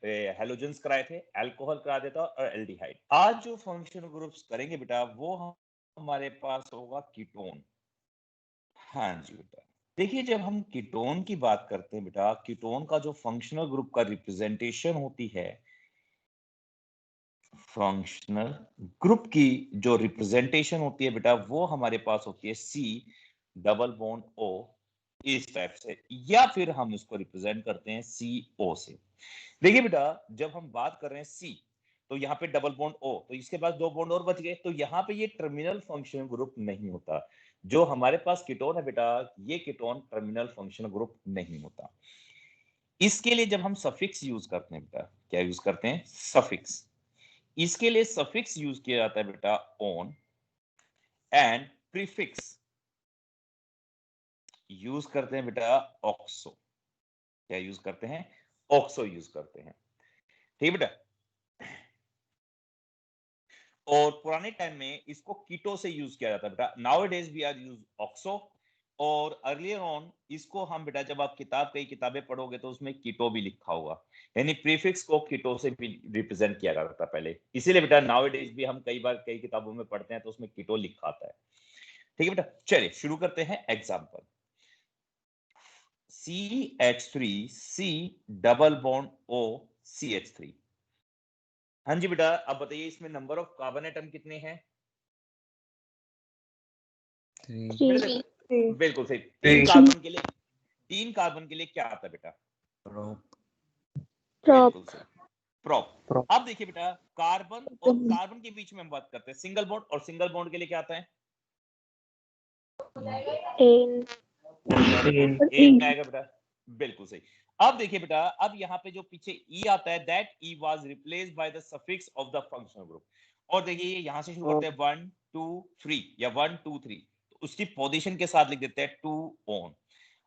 Halogens कराए थे, alcohol करा देता और एल्डिहाइड। आज जो फंक्शनल ग्रुप्स करेंगे बेटा वो हमारे पास होगा कीटोन। हाँ जी बेटा, देखिए जब हम कीटोन की बात करते हैं बेटा, कीटोन का जो फंक्शनल ग्रुप का रिप्रेजेंटेशन होती है, फंक्शनल ग्रुप की जो रिप्रेजेंटेशन होती है बेटा वो हमारे पास होती है सी डबल बॉन्ड ओ, इस टाइप से, या फिर हम इसको रिप्रेजेंट करते हैं सी ओ से। देखिए बेटा जब हम बात कर रहे हैं सी, तो यहाँ पे डबल बॉन्ड ओ, तो इसके पास दो बॉन्ड और बच गए, तो यहाँ पे ये टर्मिनल फंक्शनल ग्रुप नहीं होता। जो हमारे पास कीटोन है बेटा, ये कीटोन टर्मिनल फंक्शनल ग्रुप नहीं होता। इसके लिए जब हम सफिक्स यूज करते हैं बेटा, क्या यूज करते हैं? सफिक्स। इसके लिए सफिक्स यूज किया जाता है बेटा ऑन, एंड प्रीफिक्स यूज करते हैं बेटा ऑक्सो। क्या यूज करते हैं? ऑक्सो यूज करते हैं, ठीक है बेटा। और पुराने टाइम में इसको कीटो से यूज किया जाता है बेटा, now days we are use oxo. और अर्लियर ऑन इसको हम बेटा, जब आप कई किताबें पढ़ोगे तो उसमें कीटो भी लिखा होगा, यानी प्रीफिक्स को कीटो से भी रिप्रेजेंट किया जाता था पहले, इसीलिए बेटा नाउ डेज भी हम कई बार कई किताबों में पढ़ते हैं तो उसमें कीटो लिखा आता है, ठीक है बेटा। चलिए शुरू करते हैं example. CH3 C double bond O CH3। हाँ जी बेटा, अब बताइए इसमें नंबर ऑफ कार्बन एटम कितने हैं? 3। बिल्कुल सही। तीन कार्बन के लिए क्या आता है बेटा? बिल्कुल सही, प्रोप। अब देखिए बेटा, कार्बन और कार्बन के बीच में हम बात करते हैं सिंगल बॉन्ड, और सिंगल बॉन्ड के लिए क्या आता है? एन आएगा बेटा, बिल्कुल सही। अब देखिए बेटा, अब यहाँ पे जो पीछे ई आता है, that E was replaced by the suffix of the functional group. और देखिए यहाँ से शुरू करते हैं 1 2 3 या 1 2 3, तो उसकी पोजीशन के साथ लिख देते हैं 2 ऑन।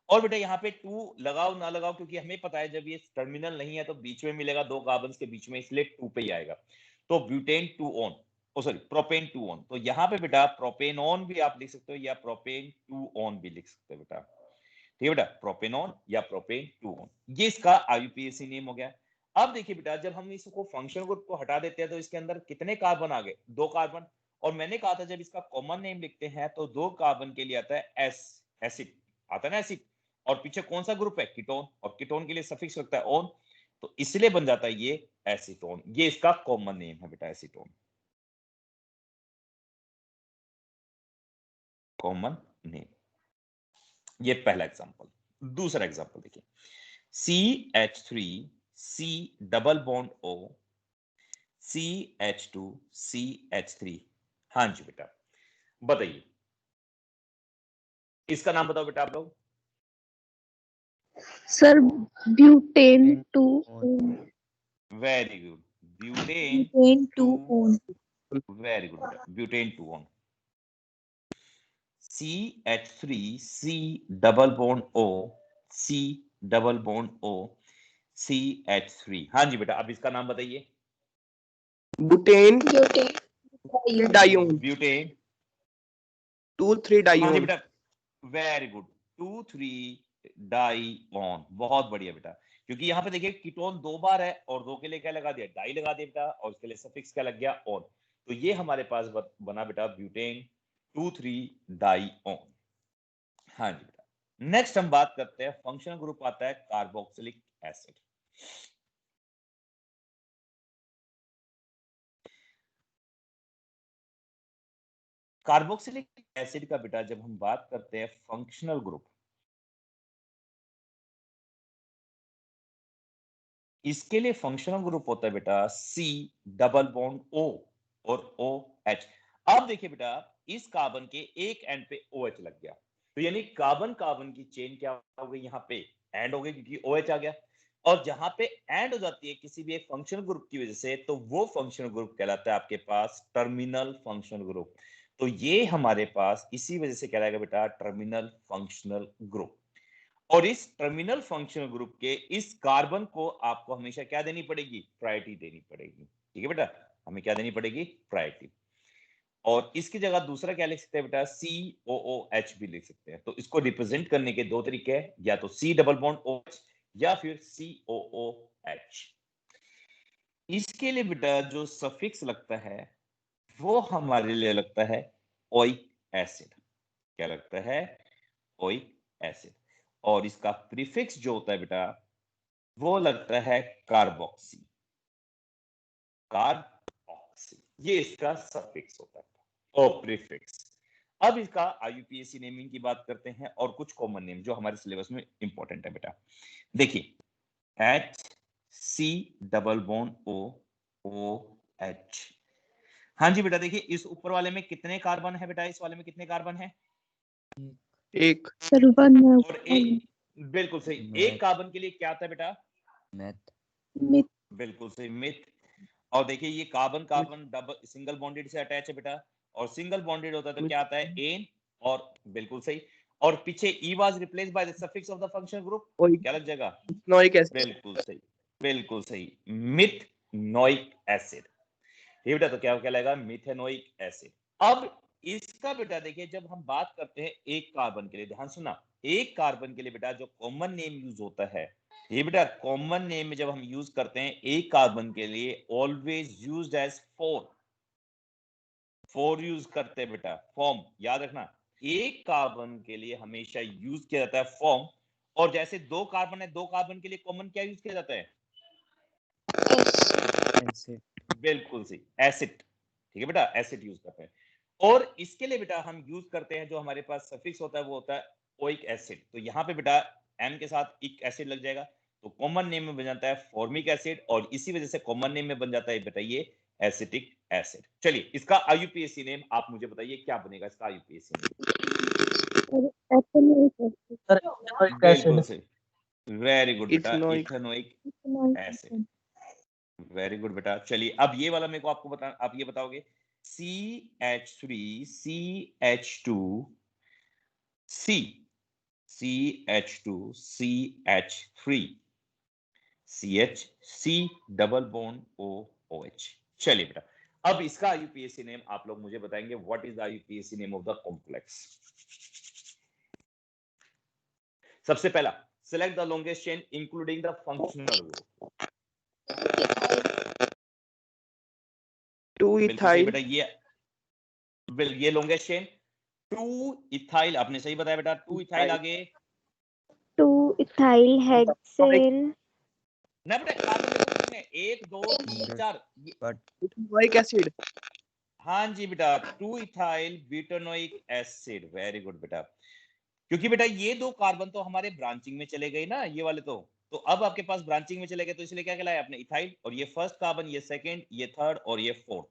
और बेटा यहाँ पे 2 लगाओ ना लगाओ, क्योंकि हमें पता है जब ये टर्मिनल नहीं है तो बीच में मिलेगा दो कार्बन के बीच में, इसलिए 2 पे ही आएगा। तो butan 2 one, oh sorry propan 2 one, तो यहाँ पे बेटा प्रोपेन ऑन भी आप लिख सकते हो या प्रोपेन 2 ऑन भी लिख सकते हो बेटा, ठीक है बेटा, प्रोपेनॉन या प्रोपेन 2 ऑन, ये इसका आईयूपीएसी नेम हो गया। अब देखिए बेटा, जब हम इसको फंक्शनल ग्रुप को हटा देते हैं तो इसके अंदर कितने कार्बन आ गए? 2 कार्बन। और मैंने कहा था जब इसका कॉमन नेम लिखते हैं तो 2 कार्बन के लिए आता है एस, एसिड आता है ना, एसिड। और पीछे कौन सा ग्रुप है? कीटोन, और कीटोन के लिए सफिक्स लगता है ऑन, तो इसलिए बन जाता है ये एसीटोन। ये इसका कॉमन नेम है बेटा, एसीटोन, कॉमन नेम। ये पहला एग्जांपल। दूसरा एग्जांपल देखिए, CH3 C double bond O CH2 CH3। हाँ जी बेटा, बताइए इसका नाम बताओ बेटा आप लोग। Sir butane 2। Very good, butane 2। Very good बेटा, butane 2 one. CH3 C double bond O C double bond O CH3। हाँ जी बेटा, अब इसका नाम बताइए। बुटेन डाइओन, ब्यूटेन 2,3 हाँ जी डाइओन। बेटा, वेरी गुड, 2,3 डाइऑन, बहुत बढ़िया बेटा। क्योंकि यहाँ पे देखिए कीटोन 2 बार है और 2 के लिए क्या लगा दिया? डाई लगा दिया बेटा, और इसके लिए सफिक्स क्या लग गया? ऑन। तो ये हमारे पास बना बेटा ब्यूटेन 2,3 डाइऑन। हाँ जी बेटा, नेक्स्ट हम बात करते हैं, फंक्शनल ग्रुप आता है कार्बोक्सिलिक एसिड। कार्बोक्सिलिक एसिड का बेटा जब हम बात करते हैं फंक्शनल ग्रुप, इसके लिए फंक्शनल ग्रुप होता है बेटा C डबल बॉन्ड O और OH। अब देखिए बेटा, इस कार्बन के एक एंड पे OH लग गया, तो यानी कार्बन कार्बन की चेन क्या हो गई? यहाँ पे एंड हो गई, क्योंकि OH आ गया। और जहां पे एंड हो जाती है किसी भी एक फंक्शनल ग्रुप की वजह से, तो वो फंक्शनल ग्रुप कहलाता है आपके पास टर्मिनल फंक्शनल ग्रुप। तो ये हमारे पास इसी वजह से कहलाएगा बेटा टर्मिनल फंक्शनल ग्रुप। और इस टर्मिनल फंक्शनल ग्रुप के इस कार्बन को आपको हमेशा क्या देनी पड़ेगी? प्रायोरिटी देनी पड़ेगी, ठीक है बेटा, हमें क्या देनी पड़ेगी? प्रायोरिटी। और इसकी जगह दूसरा क्या लिख सकते हैं बेटा? COOH भी लिख सकते हैं। तो इसको रिप्रेजेंट करने के दो तरीके हैं, या तो C डबल बॉन्ड OH या फिर COOH। इसके लिए बेटा जो सफिक्स लगता है वो हमारे लिए लगता है ओइक एसिड। क्या लगता है? Oic acid. और इसका प्रीफिक्स जो होता है बेटा वो लगता है कार्बोक्सी। कार्बोक्सी ये इसका सफिक्स होता है और प्रीफिक्स। अब इसका आईयूपीएसी नेमिंग की बात करते हैं और कुछ कॉमन नेम जो हमारे सिलेबस में इंपॉर्टेंट है बेटा। देखिए H C double bond O O H. हाँ जी बेटा, देखिए इस ऊपर वाले में कितने कार्बन है बेटा? इस वाले में कितने कार्बन है? एक। सर 1 और एक, बिल्कुल सही। एक कार्बन के लिए क्या आता है बेटा? मैथ। मिथ बिल्कुल सही, मिथ। और देखिए ये carbon carbon double single bonded से अटैच है बेटा, और सिंगल बॉन्डेड होता है तो क्या आता है? एन। और बिल्कुल सही। और पीछे e was replaced by the suffix of the functional group, क्या लग जाएगा? Ethanoic acid. बिल्कुल सही, बिल्कुल सही, मिथनोइक एसिड। ये बेटा तो क्या लगेगा? Methanoic acid. अब इसका बेटा देखिए जब हम बात करते हैं एक कार्बन के लिए, ध्यान सुनना, एक कार्बन के लिए बेटा जो कॉमन नेम यूज होता है, ये बेटा कॉमन नेम में जब हम यूज करते हैं एक कार्बन के लिए, always used as four. Four use करते हैं बेटा, फॉर्म याद रखना। एक कार्बन के लिए हमेशा यूज किया जाता है फॉर्म। और जैसे दो कार्बन है, दो कार्बन के लिए कॉमन क्या यूज किया जाता है? एसिड। बिल्कुल सही, एसिड। ठीक है बेटा, एसिड यूज करते हैं। और इसके लिए बेटा हम यूज करते हैं जो हमारे पास सफिक्स होता है वो होता है ओइक एसिड। तो यहाँ पे बेटा एम के साथ इक एसिड लग जाएगा, तो कॉमन नेम में बन जाता है फॉर्मिक एसिड, और इसी वजह से कॉमन नेम में बन जाता है बेटा ये एसिटिक एसिड। चलिए इसका आईयूपीएसी नेम आप मुझे बताइए क्या बनेगा इसका आईयूपीएसी नेम? बिल्कुल सही, वेरी गुड बेटा, ethanoic. Ethanoic acid. Very good बेटा। चलिए अब ये वाला मेरे को आपको बता, आप ये बताओगे CH3 CH2 C CH2 CH3 CH C double bond O OH। चलिए बेटा अब इसका आईयूपीएसी नेम आप लोग मुझे बताएंगे, what is the IUPAC name of the complex? सबसे पहला, select the longest chain including the functional group. Two बिल्कुल सही इथाइल। बेटा, ये लॉन्गेस्ट चेन। टू इथाइल, आपने सही बताया बेटा, टू इथाइल। आगे 2 इथाइल हेक्सेन ना बेटा, कार्बन देखो कितने, 1 2 3 4। Ethanoic acid. हाँ जी बेटा, 2 ethyl butanoic acid. Very good बेटा, क्योंकि बेटा ये दो कार्बन तो हमारे ब्रांचिंग में चले गए ना, ये वाले तो अब आपके पास ब्रांचिंग में चले गए, तो इसलिए क्या कहलाया आपने? इथाइल। और ये फर्स्ट कार्बन, ये सेकंड, ये थर्ड और ये फोर्थ।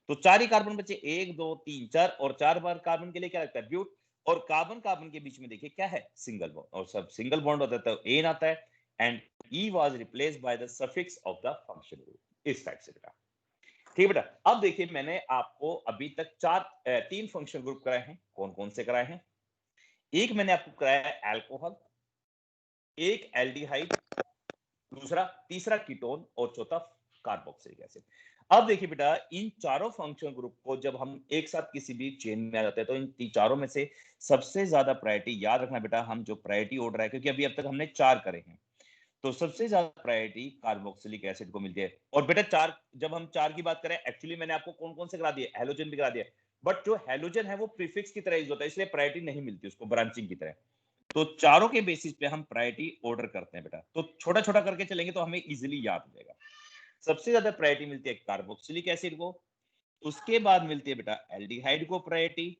तो चार ही कार्बन बचे, 1 2 3 4, और 4 बार कार्बन के लिए क्या लगता है? ब्यूट। और कार्बन कार्बन के बीच में देखिए क्या है? Single bond. और सब सिंगल बॉन्ड होता है तो एन आता है, and E was replaced by the suffix of the function group. इस टाइप से बेटा, ठीक है बेटा। अब देखिए मैंने आपको अभी तक तीन फंक्शन ग्रुप कराए हैं। कौन कौन से कराए हैं? एक मैंने आपको कराया है एल्कोहल, एक एल्डिहाइड, दूसरा तीसरा कीटोन, और चौथा कार्बोक्सिलिक एसिड। अब देखिए बेटा इन चारों फंक्शनल ग्रुप को जब हम एक साथ किसी भी चेन में आ जाते हैं तो इन चारों में से सबसे ज्यादा प्रायोरिटी, याद रखना बेटा, हम जो प्रायोरिटी ऑर्डर है, क्योंकि अभी अब तक हमने 4 करे हैं, तो सबसे ज्यादा प्रायोरिटी कार्बोक्सिलिक एसिड को मिलती है। और बेटा चार, जब हम 4 की बात करें, एक्चुअली मैंने आपको कौन कौन से करा दिए? हेलोजन भी करा दिया, बट जो हेलोजन है वो प्रीफिक्स की तरह यूज होता है, इसलिए प्रायोरिटी नहीं मिलती उसको ब्रांचिंग की तरह। तो चारों के बेसिस पे हम प्रायोरिटी ऑर्डर करते हैं बेटा, तो छोटा छोटा करके चलेंगे तो हमें इजीली याद हो जाएगा। सबसे ज्यादा प्रायोरिटी मिलती है कार्बोक्सिलिक एसिड को, उसके बाद मिलती है बेटा एल्डिहाइड को प्रायोरिटी,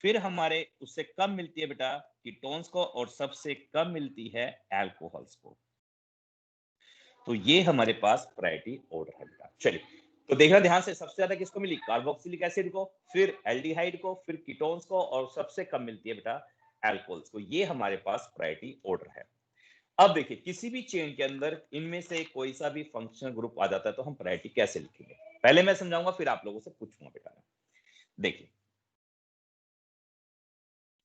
फिर हमारे उससे कम मिलती है बेटा कीटोन्स को, और सबसे कम मिलती है एल्कोहल्स को। तो ये हमारे पास प्रायोरिटी ऑर्डर है बेटा। चलिए तो देखना ध्यान से, सबसे ज्यादा किसको मिली? कार्बोक्सिलिक एसिड को, फिर एल्डिहाइड को, फिर कीटोन्स को, और सबसे कम मिलती है बेटा एल्कोहल्स को। ये हमारे पास प्रायोरिटी ऑर्डर है। अब देखिए किसी भी चेन के अंदर इनमें से कोई सा भी फंक्शनल ग्रुप आ जाता है तो हम प्रायोरिटी कैसे लिखेंगे? पहले मैं समझाऊंगा फिर आप लोगों से पूछूंगा बेटा। देखिए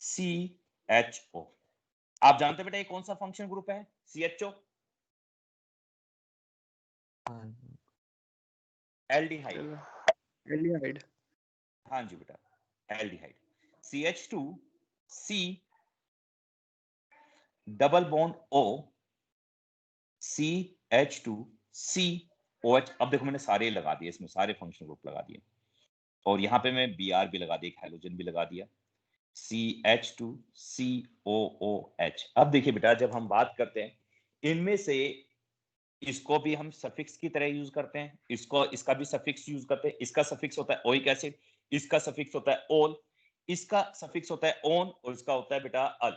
CHO, आप जानते हैं बेटा ये कौन सा फंक्शनल ग्रुप है? CHO aldehyde. एल्डिहाइड। हाँ जी बेटा, aldehyde. CH2 C double bond O CH2 C OH, अब देखो मैंने सारे लगा दिए, इसमें सारे फंक्शनल ग्रुप लगा दिए, और यहाँ पे मैं Br भी लगा दिया, एक हाइड्रोजन भी लगा दिया, CH2COOH। अब देखिए बेटा, जब हम बात करते हैं इनमें से, इसको भी हम सफिक्स की तरह यूज करते हैं, इसका भी सफिक्स यूज करते हैं। इसका सफिक्स होता है ओइक एसिड, इसका सफिक्स होता है ओल, इसका सफिक्स होता है ओन, और इसका होता है बेटा अल।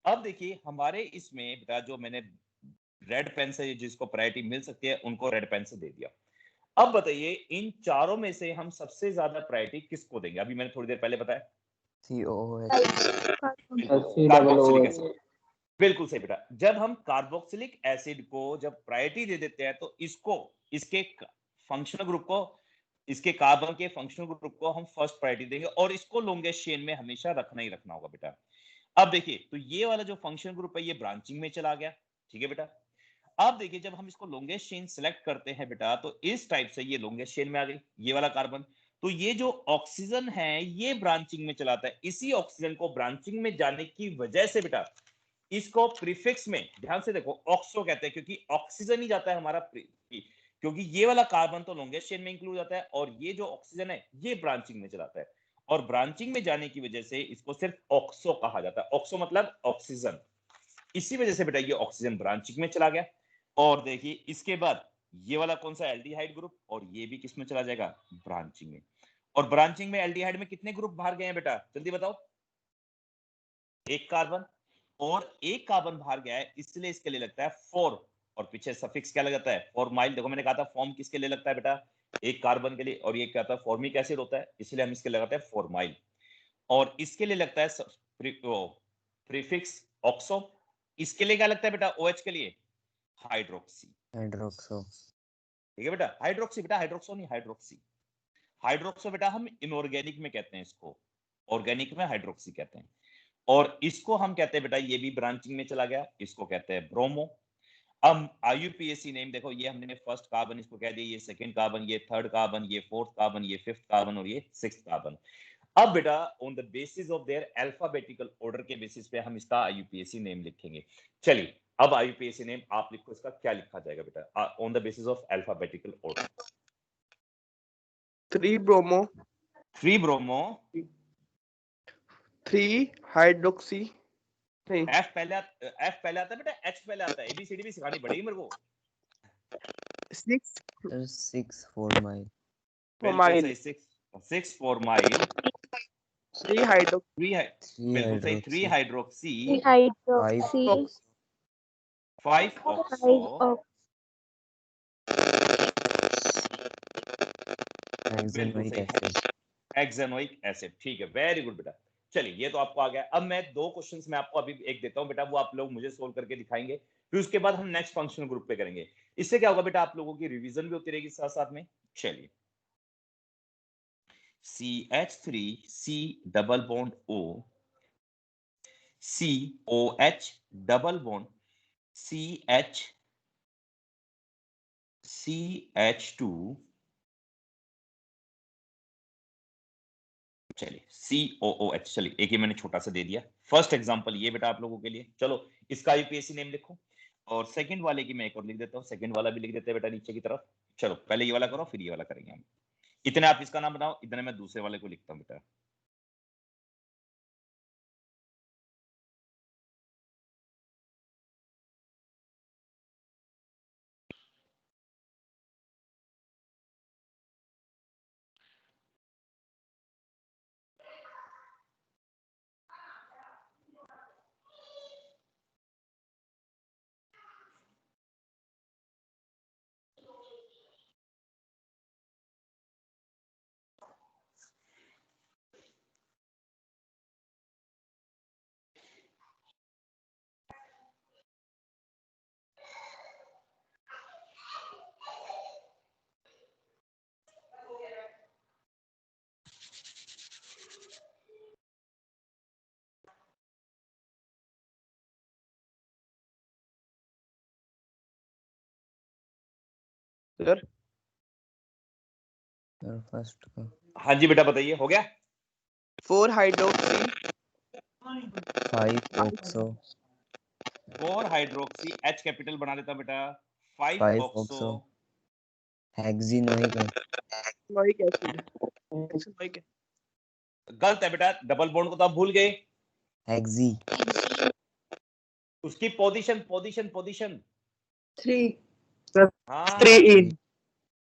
अब देखिए हमारे इसमें बेटा, जो मैंने रेड पेन से जिसको प्रायोरिटी मिल सकती है उनको रेड पेन से दे दिया। अब बताइए इन चारों में से हम सबसे ज्यादा प्रायोरिटी किसको देंगे? अभी मैंने थोड़ी देर पहले बताया COOH। Carboxylic acid. बिल्कुल सही बेटा, जब हम कार्बोक्सिलिक एसिड को जब प्रायोरिटी दे देते हैं तो इसको, इसके फंक्शनल ग्रुप को, इसके कार्बन के फंक्शनल ग्रुप को हम फर्स्ट प्रायोरिटी देंगे, और इसको लॉन्गेस्ट चेन में हमेशा रखना ही रखना होगा बेटा। अब देखिए, तो ये वाला जो फंक्शनल ग्रुप है ये ब्रांचिंग में चला गया, ठीक है बेटा। अब देखिए, जब हम इसको लॉन्गेस्ट चेन सिलेक्ट करते हैं बेटा, तो इस टाइप से ये लॉन्गेस्ट चेन में आ गई, ये वाला कार्बन। तो ये जो ऑक्सीजन है ये ब्रांचिंग में चलाता है, इसी ऑक्सीजन को ब्रांचिंग में जाने की वजह से बेटा इसको प्रीफिक्स में ध्यान से देखो ऑक्सो कहते हैं, क्योंकि ऑक्सीजन ही जाता है हमारा, क्योंकि ये वाला कार्बन तो लॉन्गेस्ट चेन में इंक्लूड जाता है, और ये जो ऑक्सीजन है ये ब्रांचिंग में चलाता है, और ब्रांचिंग में जाने की वजह से इसको सिर्फ ऑक्सो कहा जाता है। ऑक्सो मतलब ऑक्सीजन, इसी वजह से बेटा ये ऑक्सीजन ब्रांचिंग में चला गया। और देखिए इसके बाद ये वाला कौन सा, एल्डिहाइड ग्रुप, और ये भी किस में चला जाएगा, ब्रांचिंग में। और ब्रांचिंग में एल्डिहाइड में कितने ग्रुप बाहर गए हैं बेटा, जल्दी बताओ? एक कार्बन, और एक कार्बन बाहर गया है, इसलिए इसके लिए लगता है 4, और पीछे सफिक्स क्या लग जाता है, फॉर्माइल। देखो मैंने कहा था फॉर्म किसके लिए लगता है बेटा, एक कार्बन के लिए, और ये क्या था, फॉर्मिक एसिड होता है, इसलिए हम इसके लगाते हैं फॉर्माइल। और इसके लिए लगता है प्रीफिक्स ऑक्सो। इसके लिए क्या लगता है बेटा, OH के लिए हाइड्रोक्सी। हाइड्रोक्सो। ठीक है बेटा, हाइड्रोक्सी बेटा, हाइड्रोक्सो नहीं, हाइड्रोक्सी। हाइड्रोक्सो बेटा हम इनऑर्गेनिक में कहते हैं इसको, ऑर्गेनिक में हाइड्रोक्सी कहते हैं। और इसको हम कहते हैं बेटा, ये भी ब्रांचिंग में चला गया, इसको कहते हैं ब्रोमो। अब IUPAC नेम देखो, ये हमने फर्स्ट कार्बन इसको कह दिया, ये सेकंड कार्बन, ये थर्ड कार्बन, ये फोर्थ कार्बन, ये फिफ्थ कार्बन, और ये सिक्स्थ कार्बन। अब बेटा on the basis of their alphabetical order के बेसिस पे हम इसका IUPAC नेम लिखेंगे। चलिए अब IUPAC नेम आप लिखो, इसका क्या लिखा जाएगा बेटा on the basis of alphabetical order? 3 bromo, 3 bromo, 3 hydroxy, नहीं F पहले आता है बेटा, H पहले आता है, ABCD भी सिखानी पड़ेगी मेरे को। 6 6 फॉर्माइल। फॉर्माइल, 6 फॉर्माइल, 3 हाइड्रोक्सी, 3 बिल्कुल सही, 3 hydroxy. Hydroxy, 5 oxo, hexanoic acid. Hexanoic acid. ठीक है, वेरी गुड बेटा। चलिए ये तो आपको आ गया। अब मैं 2 क्वेश्चंस में आपको अभी एक देता हूं बेटा, वो आप लोग मुझे सोल्व करके दिखाएंगे, फिर उसके बाद हम नेक्स्ट फंक्शनल ग्रुप पे करेंगे। इससे क्या होगा बेटा, आप लोगों की रिवीजन भी होती रहेगी साथ साथ में। चलिए, CH3C double bond O, COH double bond CH2, चलिए COOH। चलिए एक ही मैंने छोटा सा दे दिया, फर्स्ट एग्जांपल ये बेटा आप लोगों के लिए। चलो इसका IUPAC नेम लिखो, और सेकंड वाले की मैं एक और लिख देता हूँ, सेकंड वाला भी लिख देते हैं बेटा नीचे की तरफ। चलो पहले ये वाला करो, फिर ये वाला करेंगे हम। इतने आप इसका नाम बनाओ, इतने मैं दूसरे वाले को लिखता हूँ बेटा। सर फर्स्ट का हाँ जी बेटा बताइए, हो गया? 4 hydroxy, 5 oxo, 4 hydroxy, H capital बना देता बेटा, 5 5 ऑक्सो, ऑक्सो, हेक्सिनोइक हेक्सिनोइक एसिड हेक्सिनोइक गलत है बेटा, डबल बॉन्ड को तो आप भूल गए। हेक्सी उसकी पोजीशन पोजीशन पोजीशन 3 हाँ 3 इन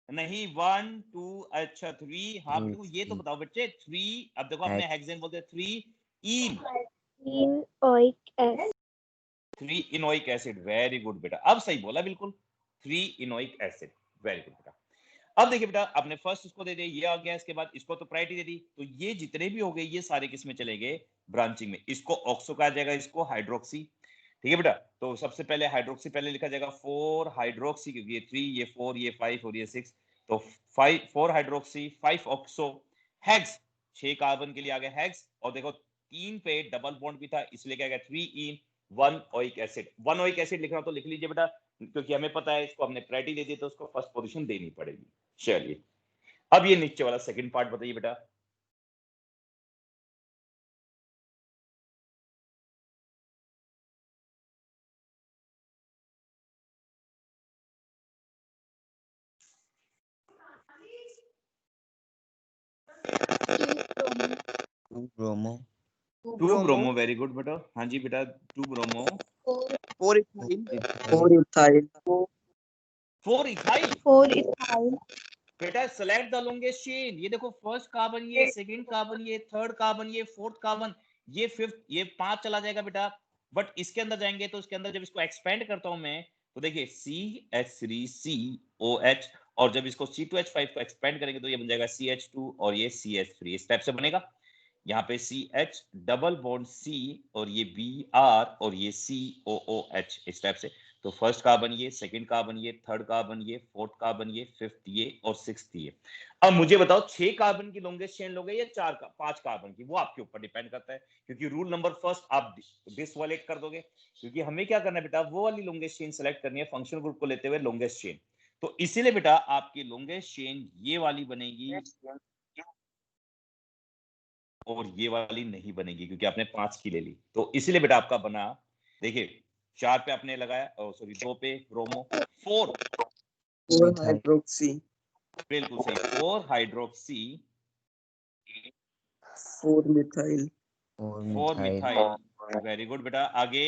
नहीं 1 2 अच्छा 3 हाँ Three, बिल्कुल ये तो three. बताओ बच्चे 3 अब देखो आपने हेक्सेन बोलते 3 इन Enoic acid. 3 enoic acid very good बेटा, अब सही बोला बिल्कुल 3 इनोइक एसिड वेरी गुड बेटा। अब देखिए बेटा आपने फर्स्ट इसको दे दिया, ये आ गया, इसके बाद इसको तो प्रायोरिटी दे दी, तो ये जितने भी हो गए ये सारे किस में चले गए ब्रांचिंग में। इसको ऑक्सो कहा जाएगा, इसको हाइड्रोक्सी, ठीक है बेटा। तो सबसे पहले हाइड्रोक्सी पहले लिखा जाएगा 4 हाइड्रोक्सी, क्योंकि ये 3 ये 4 ये 5 और ये 6, तो 4 हाइड्रोक्सी 5 ऑक्सो हेक्स, 6 कार्बन के लिए आ गया हेक्स। और देखो 3 पे डबल बॉन्ड भी था इसलिए क्या गया 3 इन 1 ओइक एसिड। 1 ओइक एसिड लिखना तो लिख लीजिए बेटा, क्योंकि हमें पता है इसको हमने प्रायोरिटी दे दी तो उसको फर्स्ट पोजीशन देनी पड़ेगी। चलिए अब ये नीचे वाला सेकंड पार्ट बताइए बेटा। To bromo 2 bromo very good बेटा, हाँ जी बेटा 2 bromo 4 ethyl 4 ethyl 4 ethyl 4 ethyl. बेटा सेलेक्ट द लॉन्गेस्ट चेन। ये देखो फर्स्ट कार्बन ये, सेकंड कार्बन ये, थर्ड कार्बन ये, फोर्थ कार्बन ये, फिफ्थ ये, 5 चला जाएगा बेटा। बट इसके अंदर जाएंगे तो इसके अंदर जब इसको एक्सपेंड करता हूं मैं तो देखिए CH3COH, और जब इसको C2H5 को एक्सपेंड करेंगे तो ये बन जाएगा CH2 और ये CH3, इस टाइप से बनेगा। यहाँ पे CH डबल बॉन्ड C और ये Br और ये COOH, इस टाइप से। तो फर्स्ट कार्बन ये, सेकंड कार्बन ये, थर्ड कार्बन ये, फोर्थ कार्बन ये, फिफ्थ ये और सिक्स्थ ये। अब मुझे बताओ 6 कार्बन की लॉन्गेस्ट चेन लोगे या 5 कार्बन की, वो आपके ऊपर डिपेंड करता है, क्योंकि रूल नंबर फर्स्ट आप डिसवैलिड कर दोगे। क्योंकि हमें क्या करना है बेटा, वो वाली लॉन्गेस्ट चेन सेलेक्ट करनी है फंक्शनल ग्रुप को लेते हुए लॉन्गेस्ट चेन। तो इसीलिए बेटा आपकी लॉन्गेस्ट चेन ये वाली बनेगी और ये वाली नहीं बनेगी, क्योंकि आपने 5 की ले ली। तो इसीलिए बेटा आपका बना, देखिए 4 पे आपने लगाया, सॉरी 2 पे ब्रोमो, 4 4 hydroxy बिल्कुल सही 4 hydroxy 4 methyl 4 methyl very good बेटा। आगे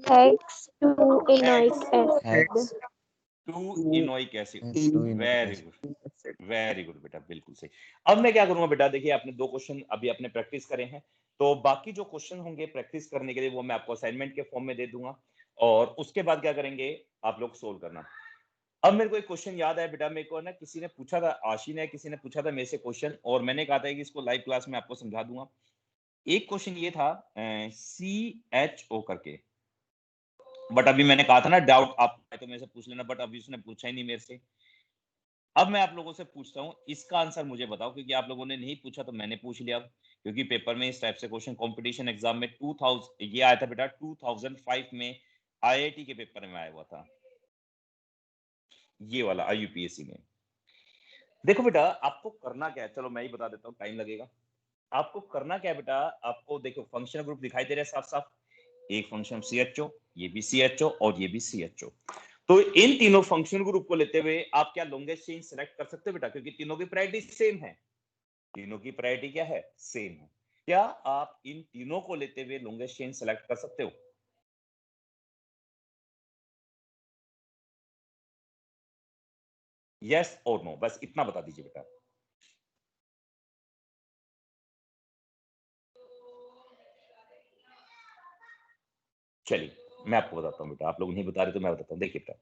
Hex 2 enoic acid. Hex 2 enoic acid two very good very good बेटा, बिल्कुल सही। अब मैं क्या करूंगा बेटा, देखिए आपने 2 क्वेश्चन अभी आपने प्रैक्टिस करे हैं, तो बाकी जो क्वेश्चन होंगे प्रैक्टिस करने के लिए वो मैं आपको असाइनमेंट के फॉर्म में दे दूंगा, और उसके बाद क्या करेंगे आप लोग सोल्व करना। अब मेरे को एक क्वेश्चन याद है बेटा, मेरे को ना किसी ने पूछा था, आशी ने किसी ने पूछा था मेरे से क्वेश्चन, और मैंने कहा था कि इसको लाइव क्लास में आपको समझा दूंगा। एक क्वेश्चन ये था CHO करके, बट अभी मैंने कहा था ना डाउट आप तो मेरे से पूछ लेना, बट अभी उसने पूछा ही नहीं मेरे से। अब मैं आप लोगों से पूछता हूँ, इसका आंसर मुझे बताओ, क्योंकि आप लोगों ने नहीं पूछा तो मैंने पूछ लिया, क्योंकि पेपर में इस टाइप से क्वेश्चन कंपटीशन एग्जाम में 2000 ये आया था बेटा 2005 में IIT के पेपर में आया हुआ था, ये वाला IUPAC में। देखो बेटा आपको करना क्या है, चलो मैं ही बता देता हूँ, टाइम लगेगा। आपको करना क्या है बेटा, आपको देखो फंक्शनल ग्रुप दिखाई दे रहे हैं साफ साफ, एक फंक्शन CHO, ये भी CHO और ये भी CHO। तो इन तीनों फंक्शनल ग्रुप को लेते हुए आप क्या लॉन्गेस्ट चेन सेलेक्ट कर सकते हो बेटा, क्योंकि तीनों की प्रायोरिटी सेम है, तीनों की प्रायोरिटी क्या है, सेम है। क्या आप इन तीनों को लेते हुए लॉन्गेस्ट चेन सेलेक्ट कर सकते हो? यस और नो, बस इतना बता दीजिए बेटा। चलिए मैं आपको बताता हूँ बेटा, आप लोग नहीं बता रहे तो मैं बताता हूँ। देखिए बेटा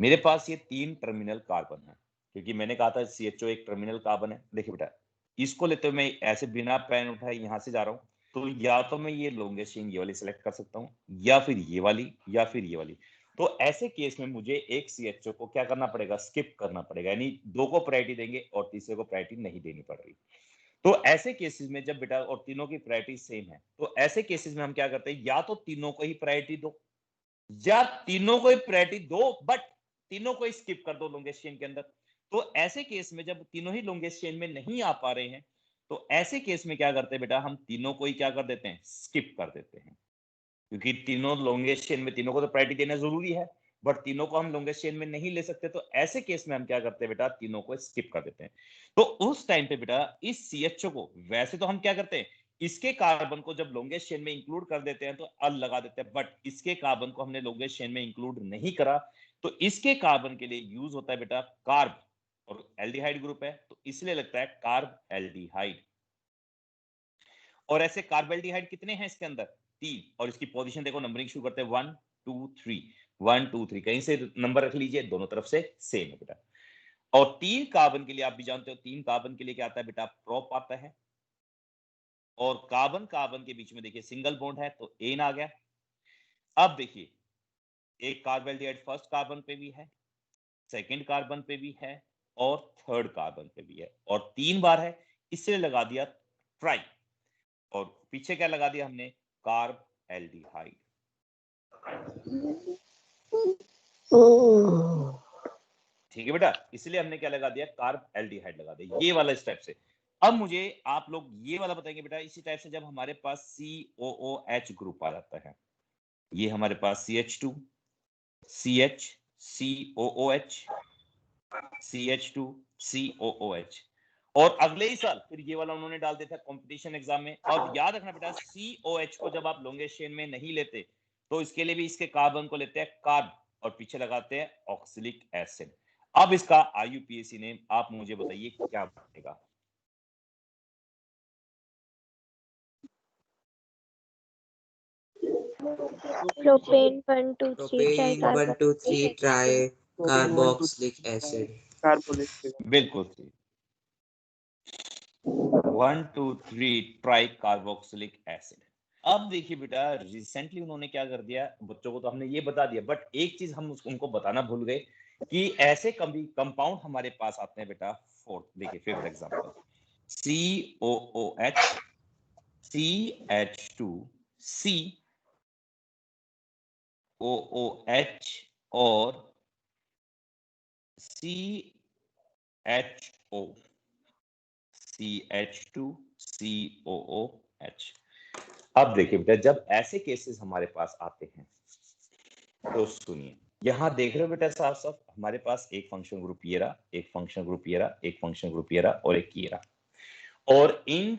मेरे पास ये 3 टर्मिनल कार्बन है, क्योंकि मैंने कहा था CHO एक टर्मिनल कार्बन है। देखिए बेटा इसको लेते हुए मैं ऐसे बिना पेन उठाए यहां से जा रहा हूं, तो या तो मैं ये लॉन्गेस्ट चेन ये वाली सेलेक्ट कर सकता हूं, या फिर ये वाली, या फिर ये वाली। तो ऐसे केस में मुझे एक CHO को क्या करना पड़ेगा, स्किप करना पड़ेगा, यानी 2 को प्रायोरिटी देंगे और तीसरे को प्रायोरिटी नहीं देनी पड़ रही। तो ऐसे केसेस में जब बेटा और तीनों की प्रायोरिटी सेम है, तो ऐसे केसेस में हम क्या करते हैं, या तो तीनों को ही प्रायोरिटी दो, या तीनों को ही प्रायोरिटी दो बट तीनों को ही स्किप कर दो लॉन्गेस्ट चेन के अंदर। तो ऐसे केस में जब तीनों ही लॉन्गेस्ट चेन में नहीं आ पा रहे हैं, तो ऐसे केस में क्या करते हैं बेटा, हम तीनों को ही क्या कर देते हैं, स्किप कर देते हैं। क्योंकि तीनों लॉन्गेस्ट चेन में तीनों को तो प्रायोरिटी देना जरूरी है, बट तीनों को हम लॉन्गेस्ट चेन में नहीं ले सकते, तो ऐसे केस में हम क्या करते हैं बेटा, तीनों को स्किप कर देते हैं। तो उस टाइम पे बेटा इस CHO को वैसे तो हम क्या करते हैं, इसके कार्बन को जब लॉन्गेस्ट चेन में इंक्लूड कर देते हैं तो अल लगा देते हैं, बट इसके कार्बन को हमने लॉन्गेस्ट चेन में इंक्लूड नहीं करा, तो इसके कार्बन के लिए यूज होता है बेटा कार्ब, और एल्डिहाइड ग्रुप है तो इसलिए लगता है कार्ब एल्डिहाइड। और ऐसे कार्बेल्डिहाइड कितने हैं इसके अंदर, 3, और इसकी पोजीशन देखो, नंबरिंग शुरू करते हैं 1 2 3, 1 2 3, कहीं से नंबर रख लीजिए, दोनों तरफ से सेम है बेटा। और 3 कार्बन के लिए आप भी जानते हो, 3 कार्बन के लिए क्या आता है बेटा, प्रोप आता है, और कार्बन कार्बन के बीच में देखिए सिंगल बॉन्ड है तो एन आ गया। अब देखिए एक कार्बेल्डिहाइड फर्स्ट कार्बन पे भी है, सेकंड कार्बन पे भी है, और थर्ड कार्बन पे भी है, और 3 बार है, इसलिए लगा दिया ट्राई, और पीछे क्या लगा दिया हमने, कार्ब एल्डिहाइड। ठीक है बेटा, इसलिए हमने क्या लगा दिया, कार्ब एल्डिहाइड लगा दिया, ये वाला इस टाइप से। अब मुझे आप लोग ये वाला बताएंगे बेटा, इसी टाइप से जब हमारे पास COOH ग्रुप आ जाता है, ये हमारे पास CH2 CH COOH CH2 COOH, और अगले ही साल फिर ये वाला उन्होंने डाल दिया था कंपटीशन एग्जाम में। अब याद रखना बेटा, COH को जब आप लॉन्गेस्ट चेन में नहीं लेते तो इसके लिए भी इसके कार्बन को लेते हैं कार्ब, और पीछे लगाते हैं ऑक्सिलिक एसिड। अब इसका IUPAC नेम आप मुझे बताइए क्या बनेगा। Propane 1 2 3 Propane 1 2 3 tricarbonyl tricarboxylic acid. Carbonic बिल्कुल सही, 1 2 3 ट्राई कार्बोक्सिलिक एसिड। अब देखिए बेटा, रिसेंटली उन्होंने क्या कर दिया, बच्चों को तो हमने ये बता दिया, बट एक चीज हम उनको बताना भूल गए कि ऐसे कंपाउंड हमारे पास आते हैं बेटा, फोर्थ देखिए, fifth example, COOH CH2 COOH और CHO CH2 COOH। अब देखिए बेटा, जब ऐसे केसेस हमारे पास आते हैं तो सुनिए, यहां देख रहे हो बेटा साफ साफ, हमारे पास एक फंक्शन ग्रुप ये रहा, एक फंक्शन ग्रुप ये रहा, एक फंक्शन ग्रुप ये रहा, और एक ये रहा, और इन